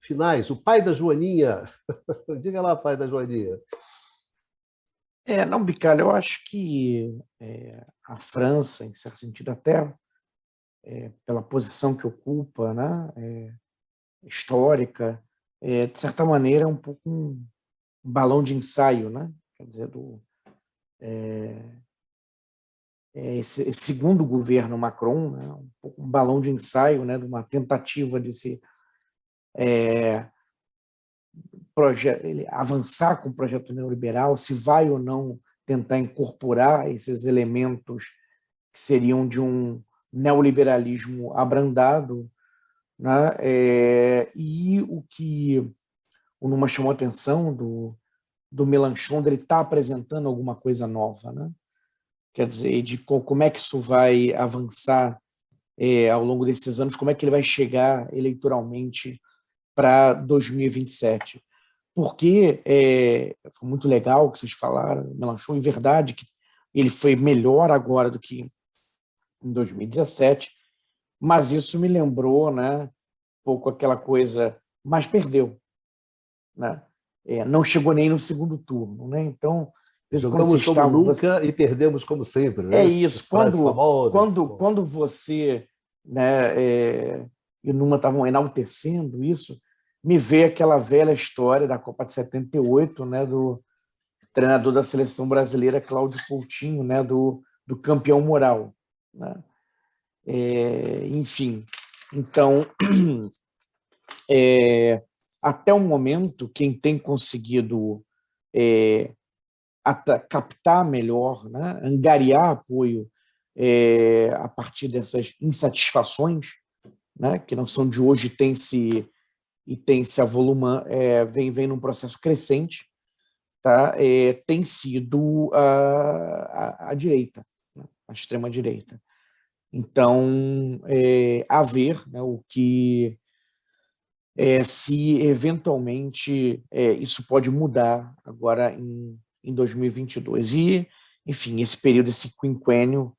finais. O pai da Joaninha. Diga lá, pai da Joaninha. Não, Bicalho, eu acho que a França, em certo sentido, até pela posição que ocupa, né, histórica, de certa maneira, é um pouco um balão de ensaio, né? Quer dizer, esse segundo governo Macron, né, um pouco um balão de ensaio, né, de uma tentativa de se ele avançar com o projeto neoliberal, se vai ou não tentar incorporar esses elementos que seriam de um neoliberalismo abrandado, né? E o que o Numa chamou a atenção do Mélenchon, dele estar apresentando alguma coisa nova, né? Quer dizer, de como é que isso vai avançar ao longo desses anos, como é que ele vai chegar eleitoralmente para 2027. Porque foi muito legal o que vocês falaram, Mélenchon, e verdade que ele foi melhor agora do que em 2017, mas isso me lembrou, né, um pouco aquela coisa, mas perdeu, né? Não chegou nem no segundo turno, né? Então, jogamos como nunca e perdemos como sempre, né? É isso. Quando você, né, e Numa estavam enaltecendo isso, me veio aquela velha história da Copa de 78, né, do treinador da seleção brasileira, Cláudio Coutinho, né, do campeão moral, né? Enfim, então, até o momento, quem tem conseguido captar melhor, né, angariar apoio a partir dessas insatisfações, né, que não são de hoje, tem se avolumando, vem num processo crescente, tá? Tem sido a direita, né, a extrema-direita. Então, a ver, né, o que se eventualmente isso pode mudar agora em 2022. E, enfim, esse período, esse quinquênio,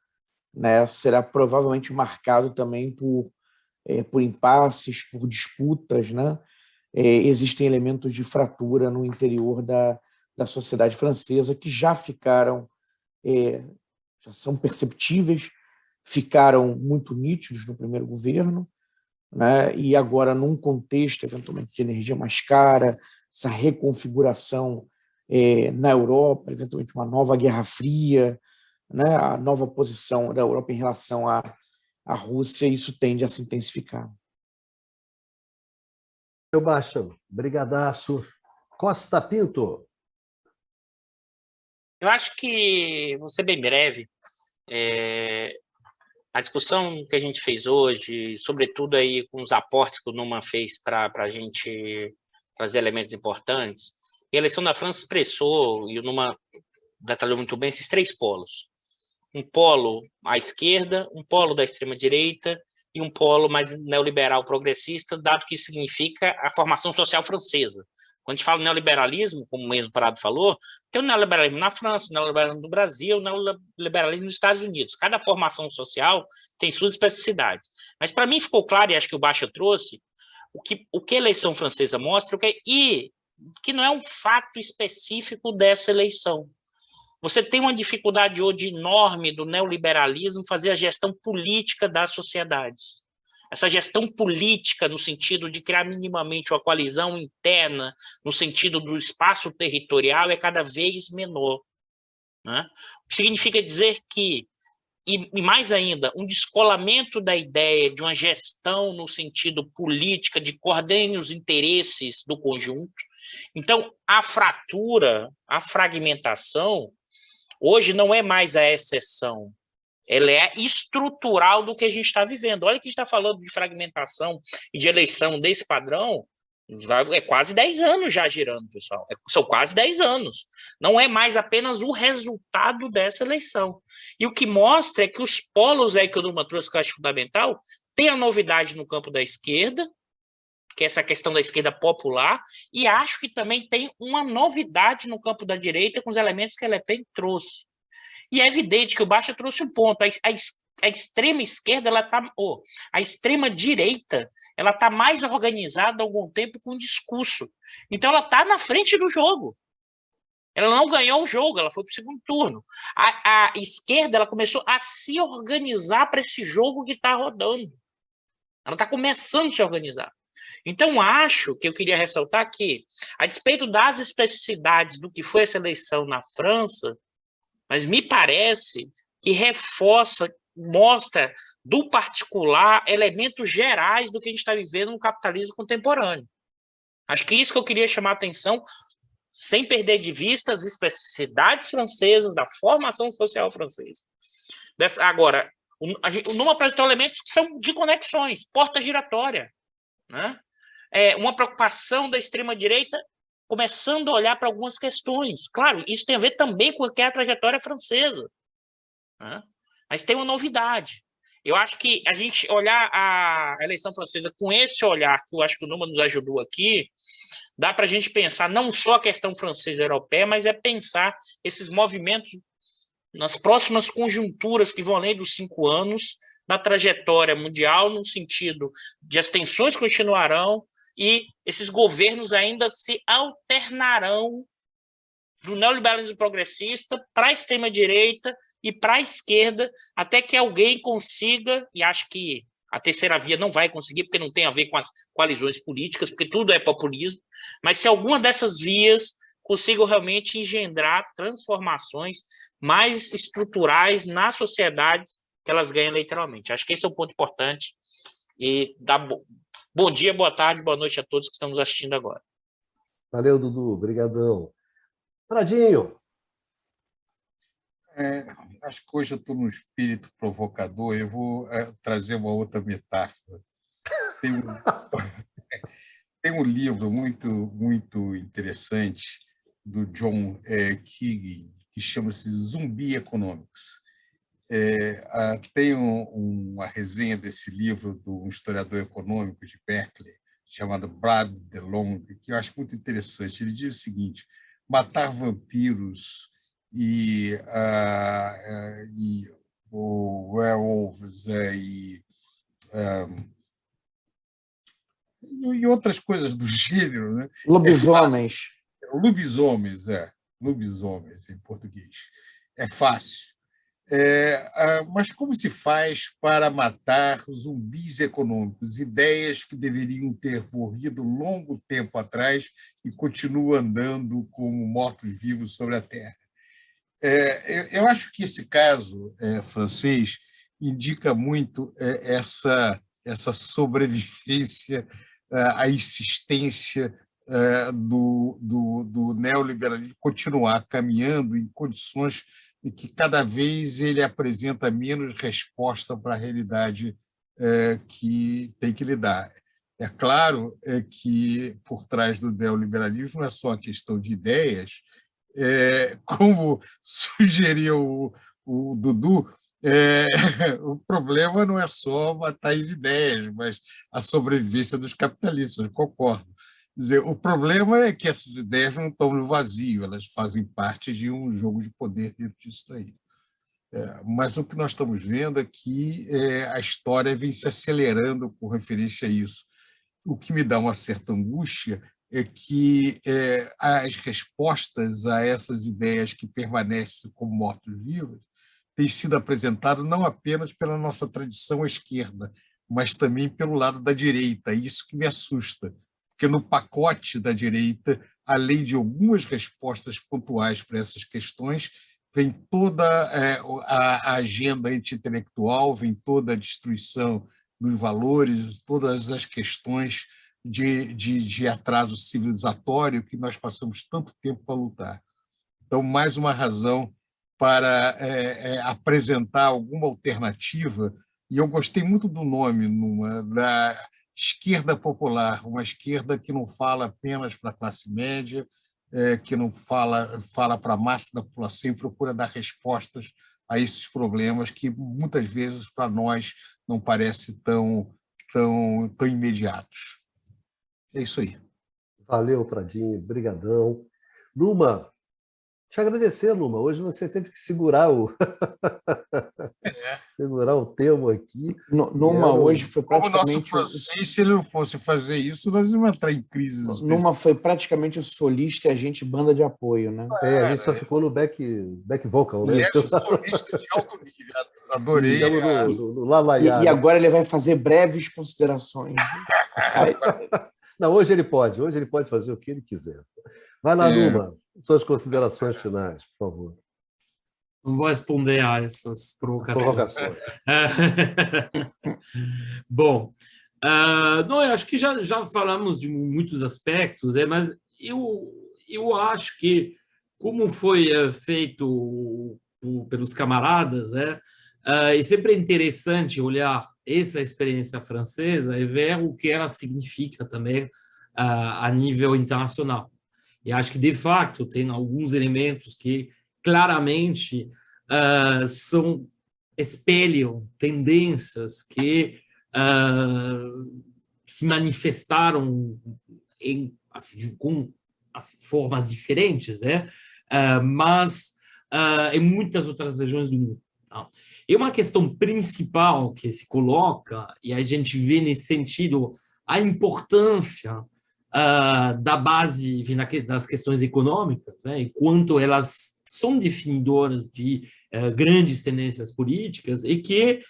né, será provavelmente marcado também por impasses, por disputas, né? Existem elementos de fratura no interior da sociedade francesa que já ficaram, já são perceptíveis, ficaram muito nítidos no primeiro governo, né? E agora, num contexto, eventualmente, de energia mais cara, essa reconfiguração na Europa, eventualmente uma nova Guerra Fria, né, a nova posição da Europa em relação à Rússia, isso tende a se intensificar. Meu Baixa, brigadaço. Costa Pinto. Eu acho que, vou ser bem breve, a discussão que a gente fez hoje, sobretudo aí com os aportes que o Numan fez para a gente trazer elementos importantes, e a eleição da França expressou, e o Numan detalhou muito bem, esses 3 polos. Um polo à esquerda, um polo da extrema-direita e um polo mais neoliberal progressista, dado que isso significa a formação social francesa. Quando a gente fala neoliberalismo, como o mesmo Prado falou, tem o neoliberalismo na França, o neoliberalismo no Brasil, o neoliberalismo nos Estados Unidos. Cada formação social tem suas especificidades. Mas, para mim, ficou claro, e acho que o Baixa trouxe, o que a eleição francesa mostra, e que não é um fato específico dessa eleição. Você tem uma dificuldade hoje enorme do neoliberalismo fazer a gestão política das sociedades. Essa gestão política, no sentido de criar minimamente uma coalizão interna, no sentido do espaço territorial, é cada vez menor. Né? O que significa dizer que, e mais ainda, um descolamento da ideia de uma gestão no sentido política, de coordenar os interesses do conjunto. Então, a fratura, a fragmentação, hoje não é mais a exceção, ela é estrutural do que a gente está vivendo. Olha que a gente está falando de fragmentação e de eleição desse padrão, é quase 10 anos já girando, pessoal. São quase 10 anos. Não é mais apenas o resultado dessa eleição. E o que mostra é que os polos aí que o Numan trouxe, que eu acho fundamental, tem a novidade no campo da esquerda, que é essa questão da esquerda popular, e acho que também tem uma novidade no campo da direita com os elementos que a Le Pen trouxe. E é evidente que o Baixa trouxe um ponto. A extrema esquerda, a extrema direita, ela está mais organizada há algum tempo com o discurso. Então, ela está na frente do jogo. Ela não ganhou o jogo, ela foi para o segundo turno. A esquerda, ela começou a se organizar para esse jogo que está rodando. Ela está começando a se organizar. Então, acho que eu queria ressaltar que, a despeito das especificidades do que foi essa eleição na França, mas me parece que reforça, mostra do particular elementos gerais do que a gente está vivendo no capitalismo contemporâneo. Acho que isso que eu queria chamar a atenção, sem perder de vista as especificidades francesas, da formação social francesa. Agora, o Numan apresentou elementos que são de conexões, porta giratória, né? Uma preocupação da extrema-direita começando a olhar para algumas questões. Claro, isso tem a ver também com o que é a trajetória francesa, né? Mas tem uma novidade. Eu acho que a gente olhar a eleição francesa com esse olhar, que eu acho que o Numan nos ajudou aqui, dá para a gente pensar não só a questão francesa e europeia, mas é pensar esses movimentos nas próximas conjunturas que vão além dos 5 anos, na trajetória mundial, no sentido de as tensões continuarão e esses governos ainda se alternarão do neoliberalismo progressista para a extrema-direita e para a esquerda, até que alguém consiga, e acho que a terceira via não vai conseguir, porque não tem a ver com as coalizões políticas, porque tudo é populismo, mas se alguma dessas vias consigam realmente engendrar transformações mais estruturais nas sociedades que elas ganham eleitoralmente. Acho que esse é um ponto importante. E bom dia, boa tarde, boa noite a todos que estão nos assistindo agora. Valeu, Dudu. Obrigadão. Pradinho. Acho que hoje eu estou num espírito provocador, eu vou trazer uma outra metáfora. Tem um livro muito, muito interessante do John Keegan, que chama-se Zumbi Economics. Tem uma resenha desse livro de um historiador econômico de Berkeley, chamado Brad DeLong, que eu acho muito interessante. Ele diz o seguinte: matar vampiros e werewolves e outras coisas do gênero, né? Lobisomens. Lobisomens em português. É fácil. Mas como se faz para matar zumbis econômicos, ideias que deveriam ter morrido longo tempo atrás e continuam andando como mortos-vivos sobre a Terra? Eu acho que esse caso francês indica muito essa sobrevivência, a insistência do neoliberalismo continuar caminhando em condições em que cada vez ele apresenta menos resposta para a realidade que tem que lidar. É claro que por trás do neoliberalismo não é só uma questão de ideias, como sugeriu o Dudu, o problema não é só matar as ideias, mas a sobrevivência dos capitalistas, eu concordo. Quer dizer, o problema é que essas ideias não estão no vazio, elas fazem parte de um jogo de poder dentro disso aí. Mas o que nós estamos vendo é que a história vem se acelerando com referência a isso. O que me dá uma certa angústia é que as respostas a essas ideias que permanecem como mortos-vivos têm sido apresentadas não apenas pela nossa tradição à esquerda, mas também pelo lado da direita. Isso que me assusta, porque no pacote da direita, além de algumas respostas pontuais para essas questões, vem toda a agenda anti-intelectual, vem toda a destruição dos valores, todas as questões de atraso civilizatório que nós passamos tanto tempo para lutar. Então, mais uma razão para apresentar alguma alternativa, e eu gostei muito do nome, da esquerda popular, uma esquerda que não fala apenas para a classe média, que não fala para a massa da população e procura dar respostas a esses problemas que, muitas vezes, para nós, não parecem tão imediatos. É isso aí. Valeu, Pradinho. Brigadão. Numa, te agradecer, Numa. Hoje você teve que segurar segurar o tema aqui. Numa hoje foi praticamente... Como o nosso francês, se ele não fosse fazer isso, nós íamos entrar em crise. Numa foi praticamente o solista e a gente banda de apoio, né? A gente só ficou no back vocal, né? Ele é solista de alto nível. Adorei. No Lalaiá, e agora ele vai fazer breves considerações. Não, hoje ele pode fazer o que ele quiser. Vai lá, Numa, suas considerações finais, por favor. Não vou responder a essas provocações. Bom, não, eu acho que já falamos de muitos aspectos, mas eu acho que, como foi feito pelos camaradas, é sempre interessante olhar essa experiência francesa e ver o que ela significa também a nível internacional. E acho que, de fato, tem alguns elementos que claramente espelham tendências que se manifestaram com formas diferentes, mas em muitas outras regiões do mundo. E uma questão principal que se coloca, e a gente vê nesse sentido a importância da base das questões econômicas, e quanto elas são definidoras de grandes tendências políticas, e que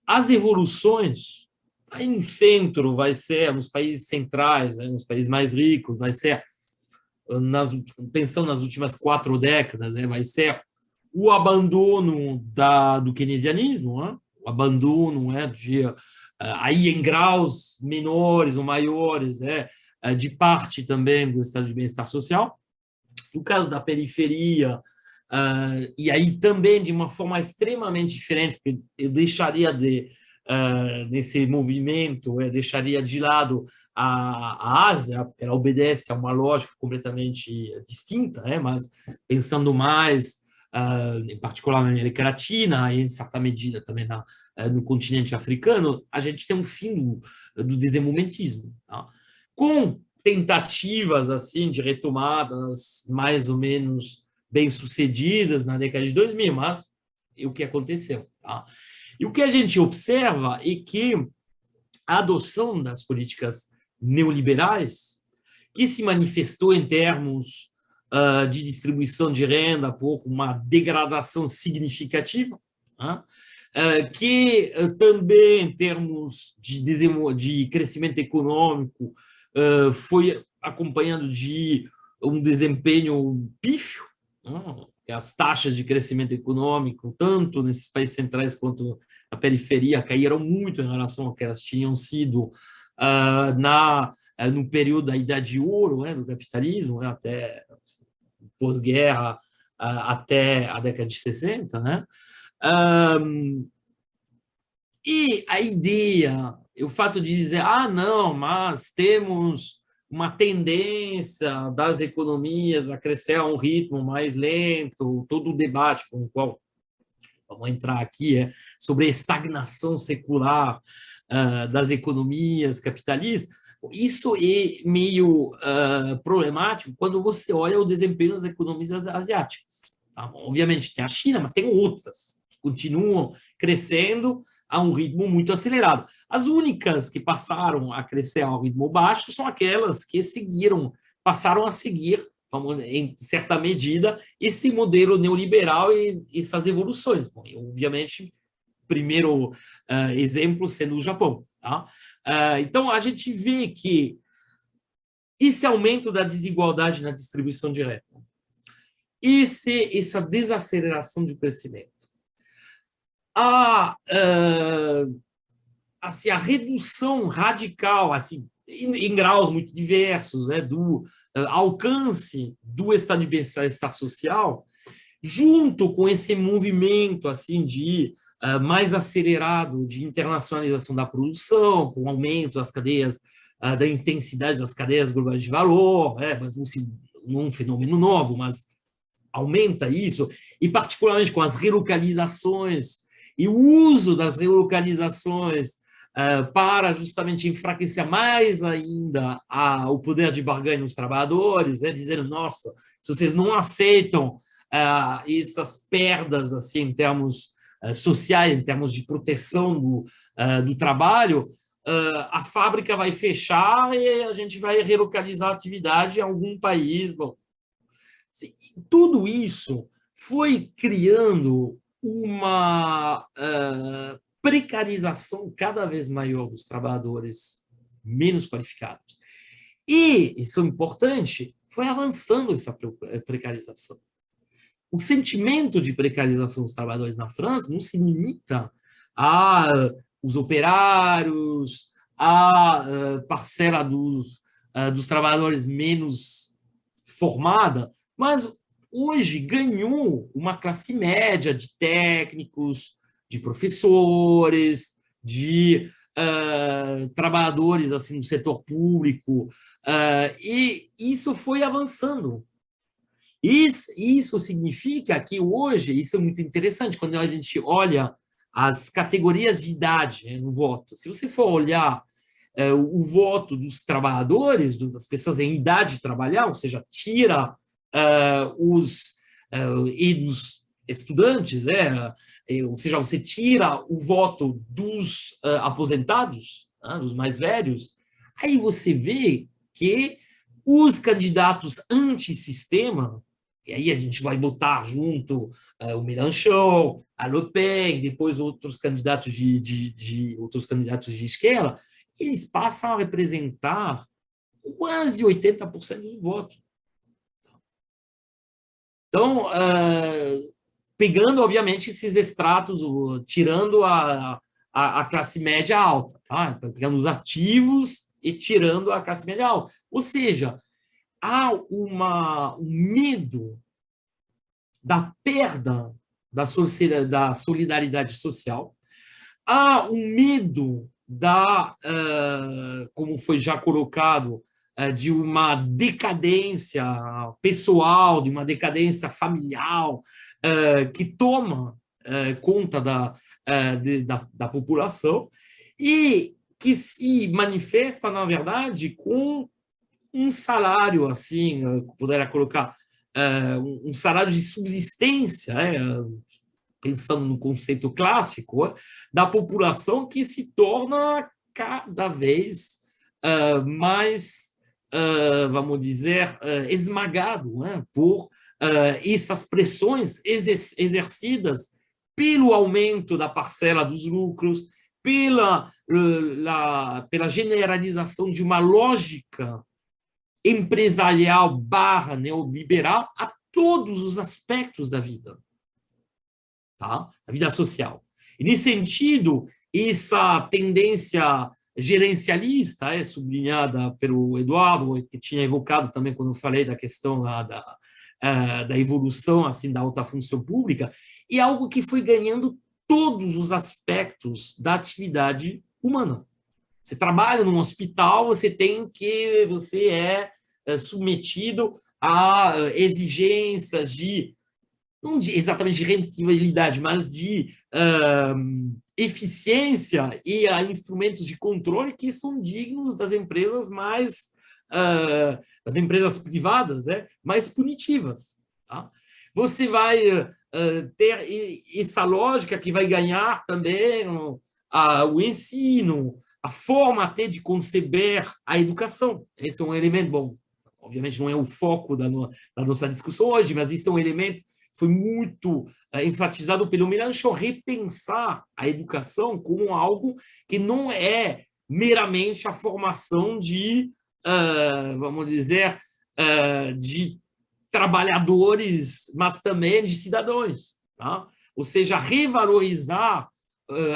as evoluções, aí no centro vai ser nos países centrais, nos países mais ricos, vai ser, pensando nas últimas 4 décadas, vai ser o abandono do keynesianismo, o abandono aí em graus menores ou maiores, de parte também do estado de bem-estar social. No caso da periferia, e aí também de uma forma extremamente diferente, porque eu deixaria nesse movimento, deixaria de lado a Ásia, porque ela obedece a uma lógica completamente distinta, mas pensando mais, em particular na América Latina, e em certa medida também no continente africano, a gente tem um fim do desenvolvimentismo, com tentativas assim de retomadas mais ou menos bem-sucedidas na década de 2000, mas o que aconteceu? E o que a gente observa é que a adoção das políticas neoliberais, que se manifestou em termos de distribuição de renda por uma degradação significativa, que também, em termos de crescimento econômico, foi acompanhado de um desempenho pífio, as taxas de crescimento econômico, tanto nesses países centrais quanto na periferia, caíram muito em relação ao que elas tinham sido no período da Idade de Ouro, do capitalismo, até pós-guerra, até a década de 60. E a ideia, o fato de dizer, não, mas temos uma tendência das economias a crescer a um ritmo mais lento, todo o debate com o qual vamos entrar aqui sobre a estagnação secular das economias capitalistas, isso é meio problemático quando você olha o desempenho das economias asiáticas. Tá? Obviamente tem a China, mas tem outras que continuam crescendo a um ritmo muito acelerado. As únicas que passaram a crescer a um ritmo baixo são aquelas que passaram a seguir, em certa medida, esse modelo neoliberal e essas evoluções. Bom, obviamente, primeiro exemplo sendo o Japão. Tá? Então, a gente vê que esse aumento da desigualdade na distribuição direta, essa desaceleração de crescimento, assim, a redução radical, assim, em graus muito diversos, do alcance do estado de bem-estar social, junto com esse movimento assim de mais acelerado de internacionalização da produção, com o aumento das cadeias, da intensidade das cadeias globais de valor, mas não um fenômeno novo, mas aumenta isso, e particularmente com as relocalizações e o uso das relocalizações para justamente enfraquecer mais ainda o poder de barganha dos trabalhadores, dizendo, nossa, se vocês não aceitam essas perdas assim, em termos sociais, em termos de proteção do trabalho, a fábrica vai fechar e a gente vai relocalizar a atividade em algum país. Bom, tudo isso foi criando uma precarização cada vez maior dos trabalhadores menos qualificados. E, isso é importante, foi avançando essa precarização. O sentimento de precarização dos trabalhadores na França não se limita aos operários, à parcela dos trabalhadores menos formada, mas hoje ganhou uma classe média de técnicos, de professores, de trabalhadores assim, no setor público, e isso foi avançando. Isso significa que hoje, isso é muito interessante, quando a gente olha as categorias de idade no voto. Se você for olhar o voto dos trabalhadores, das pessoas em idade de trabalhar, ou seja, tira e dos estudantes, ou seja, você tira o voto dos aposentados, dos mais velhos, aí você vê que os candidatos antissistema, e aí a gente vai botar junto o Mélenchon, a Le Pen, depois outros candidatos outros candidatos de esquerda, eles passam a representar quase 80% dos votos. Então, pegando, obviamente, esses extratos, tirando a classe média alta, tá? Pegando os ativos e tirando a classe média alta. Ou seja, há um medo da perda da solidariedade social, há um medo como foi já colocado, de uma decadência pessoal, de uma decadência familiar, que toma conta da população e que se manifesta, na verdade, com um salário, assim, poderia colocar um salário de subsistência, pensando no conceito clássico, da população que se torna cada vez mais, vamos dizer, esmagado por essas pressões exercidas pelo aumento da parcela dos lucros, pela generalização de uma lógica empresarial / neoliberal a todos os aspectos da vida, tá? A vida social. E, nesse sentido, essa tendência gerencialista é sublinhada pelo Eduardo, que tinha evocado também quando eu falei da questão da evolução assim, da alta função pública, e algo que foi ganhando todos os aspectos da atividade humana. Você trabalha num hospital, você é submetido a exigências não exatamente de rentabilidade, mas de eficiência e a instrumentos de controle que são dignos das empresas das empresas privadas, mais punitivas. Tá? Você vai ter essa lógica que vai ganhar também o ensino, a forma até de conceber a educação. Esse é um elemento, bom, obviamente não é o foco da nossa discussão hoje, mas isso é um elemento que foi muito enfatizado pelo Mélenchon, repensar a educação como algo que não é meramente a formação vamos dizer, de trabalhadores, mas também de cidadãos. Tá? Ou seja, revalorizar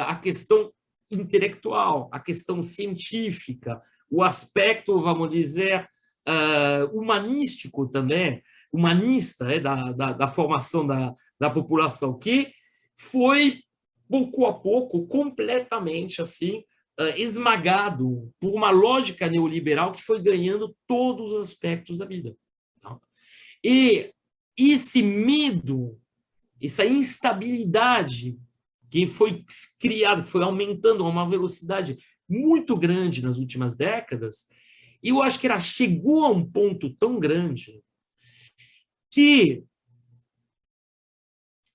a questão intelectual, a questão científica, o aspecto, vamos dizer, humanístico também, humanista da formação da população, que foi, pouco a pouco, completamente assim, esmagado por uma lógica neoliberal que foi ganhando todos os aspectos da vida. Tá? E esse medo, essa instabilidade que foi criado, que foi aumentando a uma velocidade muito grande nas últimas décadas, e eu acho que ela chegou a um ponto tão grande que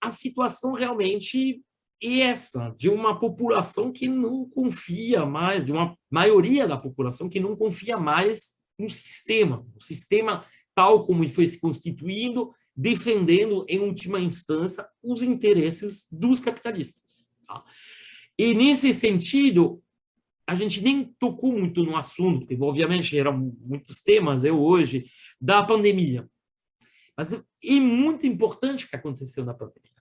a situação realmente é essa, de uma população que não confia mais, de uma maioria da população que não confia mais no sistema, o sistema tal como foi se constituindo, defendendo, em última instância, os interesses dos capitalistas. Tá? E, nesse sentido, a gente nem tocou muito no assunto, porque, obviamente, eram muitos temas hoje, da pandemia. Mas é muito importante o que aconteceu na pandemia.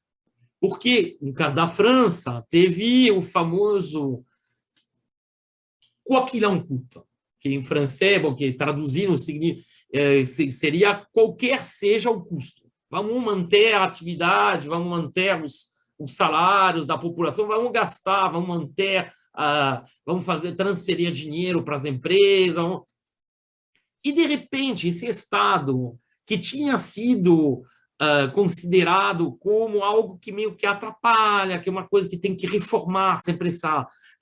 Porque, no caso da França, teve o famoso quoi qu'il en coûte, que em francês, que traduzindo seria qualquer seja o custo. Vamos manter a atividade, vamos manter os salários da população, vamos gastar, vamos manter, vamos transferir dinheiro para as empresas. E, de repente, esse Estado que tinha sido considerado como algo que meio que atrapalha, que é uma coisa que tem que reformar, sempre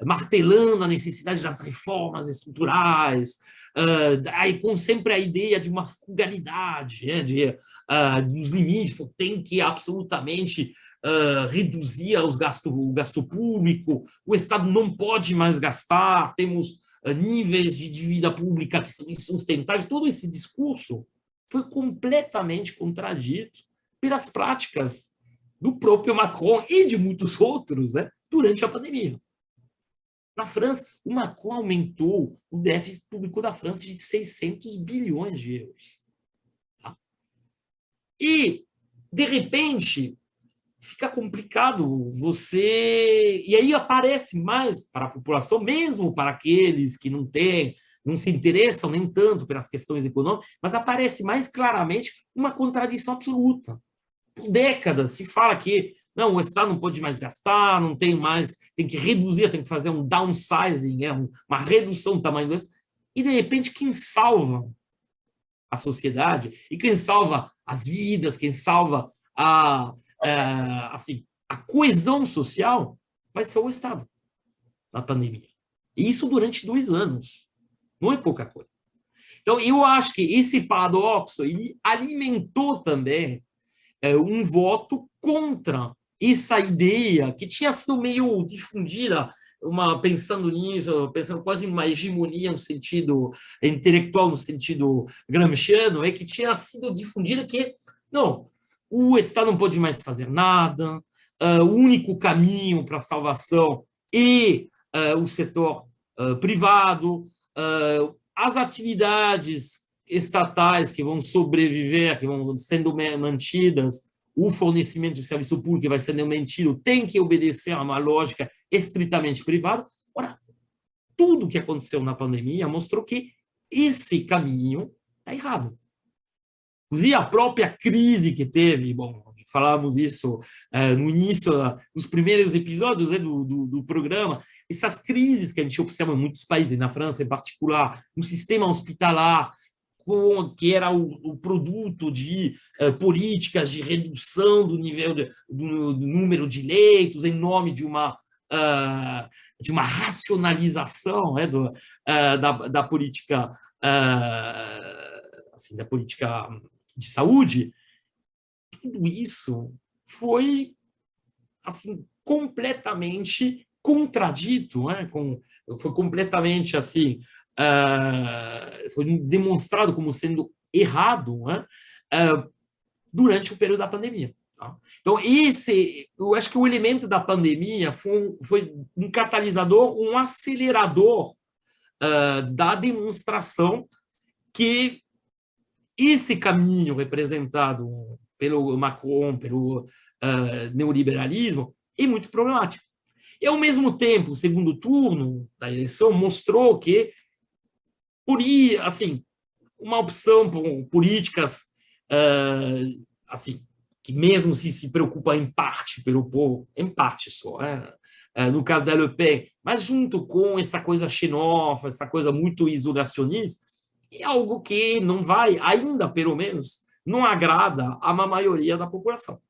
martelando a necessidade das reformas estruturais, aí com sempre a ideia de uma frugalidade, dos limites, tem que absolutamente reduzir o gasto público, o Estado não pode mais gastar, temos níveis de dívida pública que são insustentáveis. Todo esse discurso foi completamente contradito pelas práticas do próprio Macron e de muitos outros durante a pandemia. Na França, o Macron aumentou o déficit público da França de 600 bilhões de euros. Tá? E, de repente, fica complicado você... E aí aparece mais para a população, mesmo para aqueles que não se interessam nem tanto pelas questões econômicas, mas aparece mais claramente uma contradição absoluta. Por décadas se fala que não, o Estado não pode mais gastar, não tem mais, tem que reduzir, tem que fazer um downsizing, uma redução do tamanho do Estado. E, de repente, quem salva a sociedade e quem salva as vidas, quem salva a coesão social vai ser o Estado na pandemia. E isso durante 2 anos. Não é pouca coisa. Então, eu acho que esse paradoxo ele alimentou também um voto contra essa ideia que tinha sido meio difundida, pensando nisso, pensando quase em uma hegemonia no sentido intelectual, no sentido gramsciano, que tinha sido difundida que, não, o Estado não pode mais fazer nada, o único caminho para a salvação é o setor privado, as atividades estatais que vão sobreviver, que vão sendo mantidas, o fornecimento de serviço público que vai sendo mantido tem que obedecer a uma lógica estritamente privada. Ora, tudo que aconteceu na pandemia mostrou que esse caminho está errado. Inclusive, a própria crise que teve, bom, falamos isso no início, nos primeiros episódios do programa, essas crises que a gente observa em muitos países, na França em particular, no sistema hospitalar, que era o produto de políticas de redução do nível do número de leitos em nome de uma racionalização da política assim, da política de saúde. Tudo isso foi assim completamente contradito, né? Foi completamente assim, foi demonstrado como sendo errado, né? Durante o período da pandemia. Tá? Então, eu acho que o elemento da pandemia foi um catalisador, um acelerador da demonstração que esse caminho representado pelo Macron, pelo neoliberalismo, é muito problemático. E, ao mesmo tempo, o segundo turno da eleição mostrou que, assim, uma opção por políticas assim, que mesmo se preocupa em parte pelo povo, em parte só, no caso da Le Pen, mas junto com essa coisa xenófoba, essa coisa muito isolacionista, é algo que não vai, ainda pelo menos, não agrada a uma maioria da população.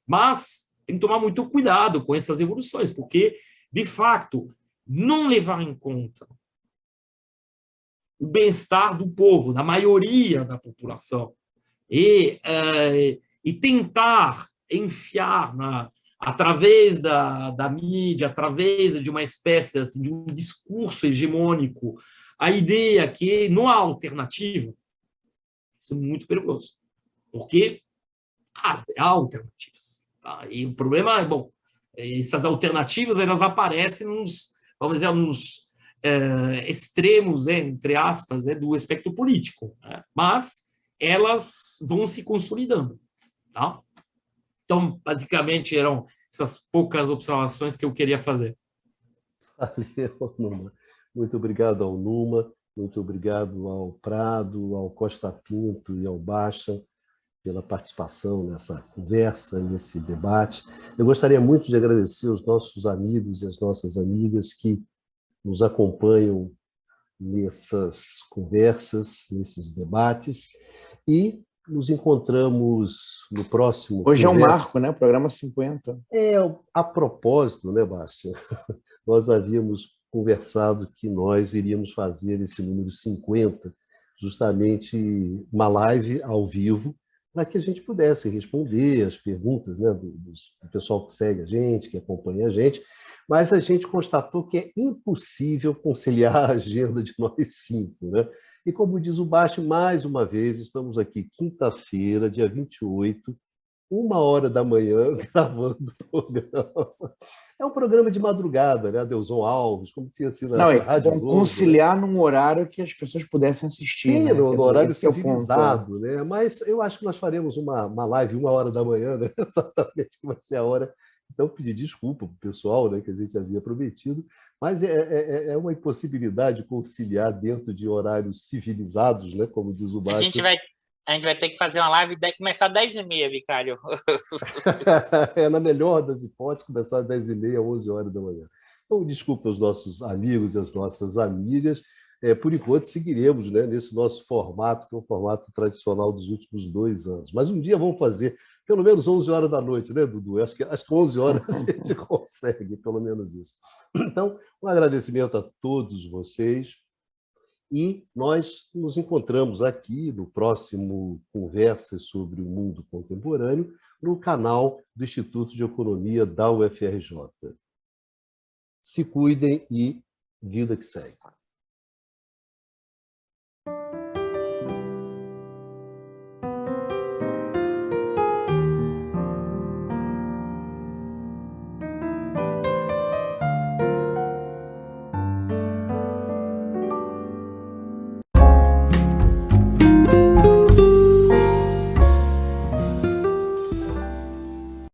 Mas tem que tomar muito cuidado com essas evoluções, porque, de fato, não levar em conta o bem-estar do povo, da maioria da população, e tentar enfiar através da mídia, através de uma espécie assim, de um discurso hegemônico, a ideia que não há alternativa, isso é muito perigoso, porque há alternativas. Tá? E o problema é, bom, essas alternativas elas aparecem vamos dizer, nos extremos, entre aspas, do espectro político, né? Mas elas vão se consolidando. Tá? Então, basicamente, eram essas poucas observações que eu queria fazer. Valeu, Numa. Muito obrigado ao Numa, muito obrigado ao Prado, ao Costa Pinto e ao Baixa pela participação nessa conversa, nesse debate. Eu gostaria muito de agradecer aos nossos amigos e às nossas amigas que nos acompanham nessas conversas, nesses debates, e nos encontramos no próximo... Hoje conversa. É um marco, né? Programa 50. A propósito, né, Basti? Nós havíamos conversado que nós iríamos fazer esse número 50, justamente uma live ao vivo, para que a gente pudesse responder as perguntas, né, do pessoal que segue a gente, que acompanha a gente, mas a gente constatou que é impossível conciliar a agenda de nós 5, né? E como diz o Basti, mais uma vez, estamos aqui quinta-feira, dia 28, 1h da manhã, gravando o programa. É um programa de madrugada, né? Adelson Alves, como tinha sido na Rádio Globo. Conciliar, né? Num horário que as pessoas pudessem assistir. Sim, né? no horário civilizado, né? Mas eu acho que nós faremos uma live 1h da manhã, né? Exatamente, que vai ser a hora. Então, pedir desculpa para o pessoal, né, que a gente havia prometido, mas é uma impossibilidade conciliar dentro de horários civilizados, né, como diz o Basti. A gente vai ter que fazer uma live e começar às 10h30, Vicário. Na melhor das hipóteses, começar às 10h30, 11h da manhã. Então, desculpa aos nossos amigos e às nossas amigas. Por enquanto, seguiremos, né, nesse nosso formato, que é o formato tradicional dos últimos 2 anos. Mas um dia vamos fazer pelo menos 11h da noite, né, Dudu? Acho que 11h a gente consegue, pelo menos isso. Então, um agradecimento a todos vocês. E nós nos encontramos aqui no próximo Conversas sobre o Mundo Contemporâneo, no canal do Instituto de Economia da UFRJ. Se cuidem e vida que segue.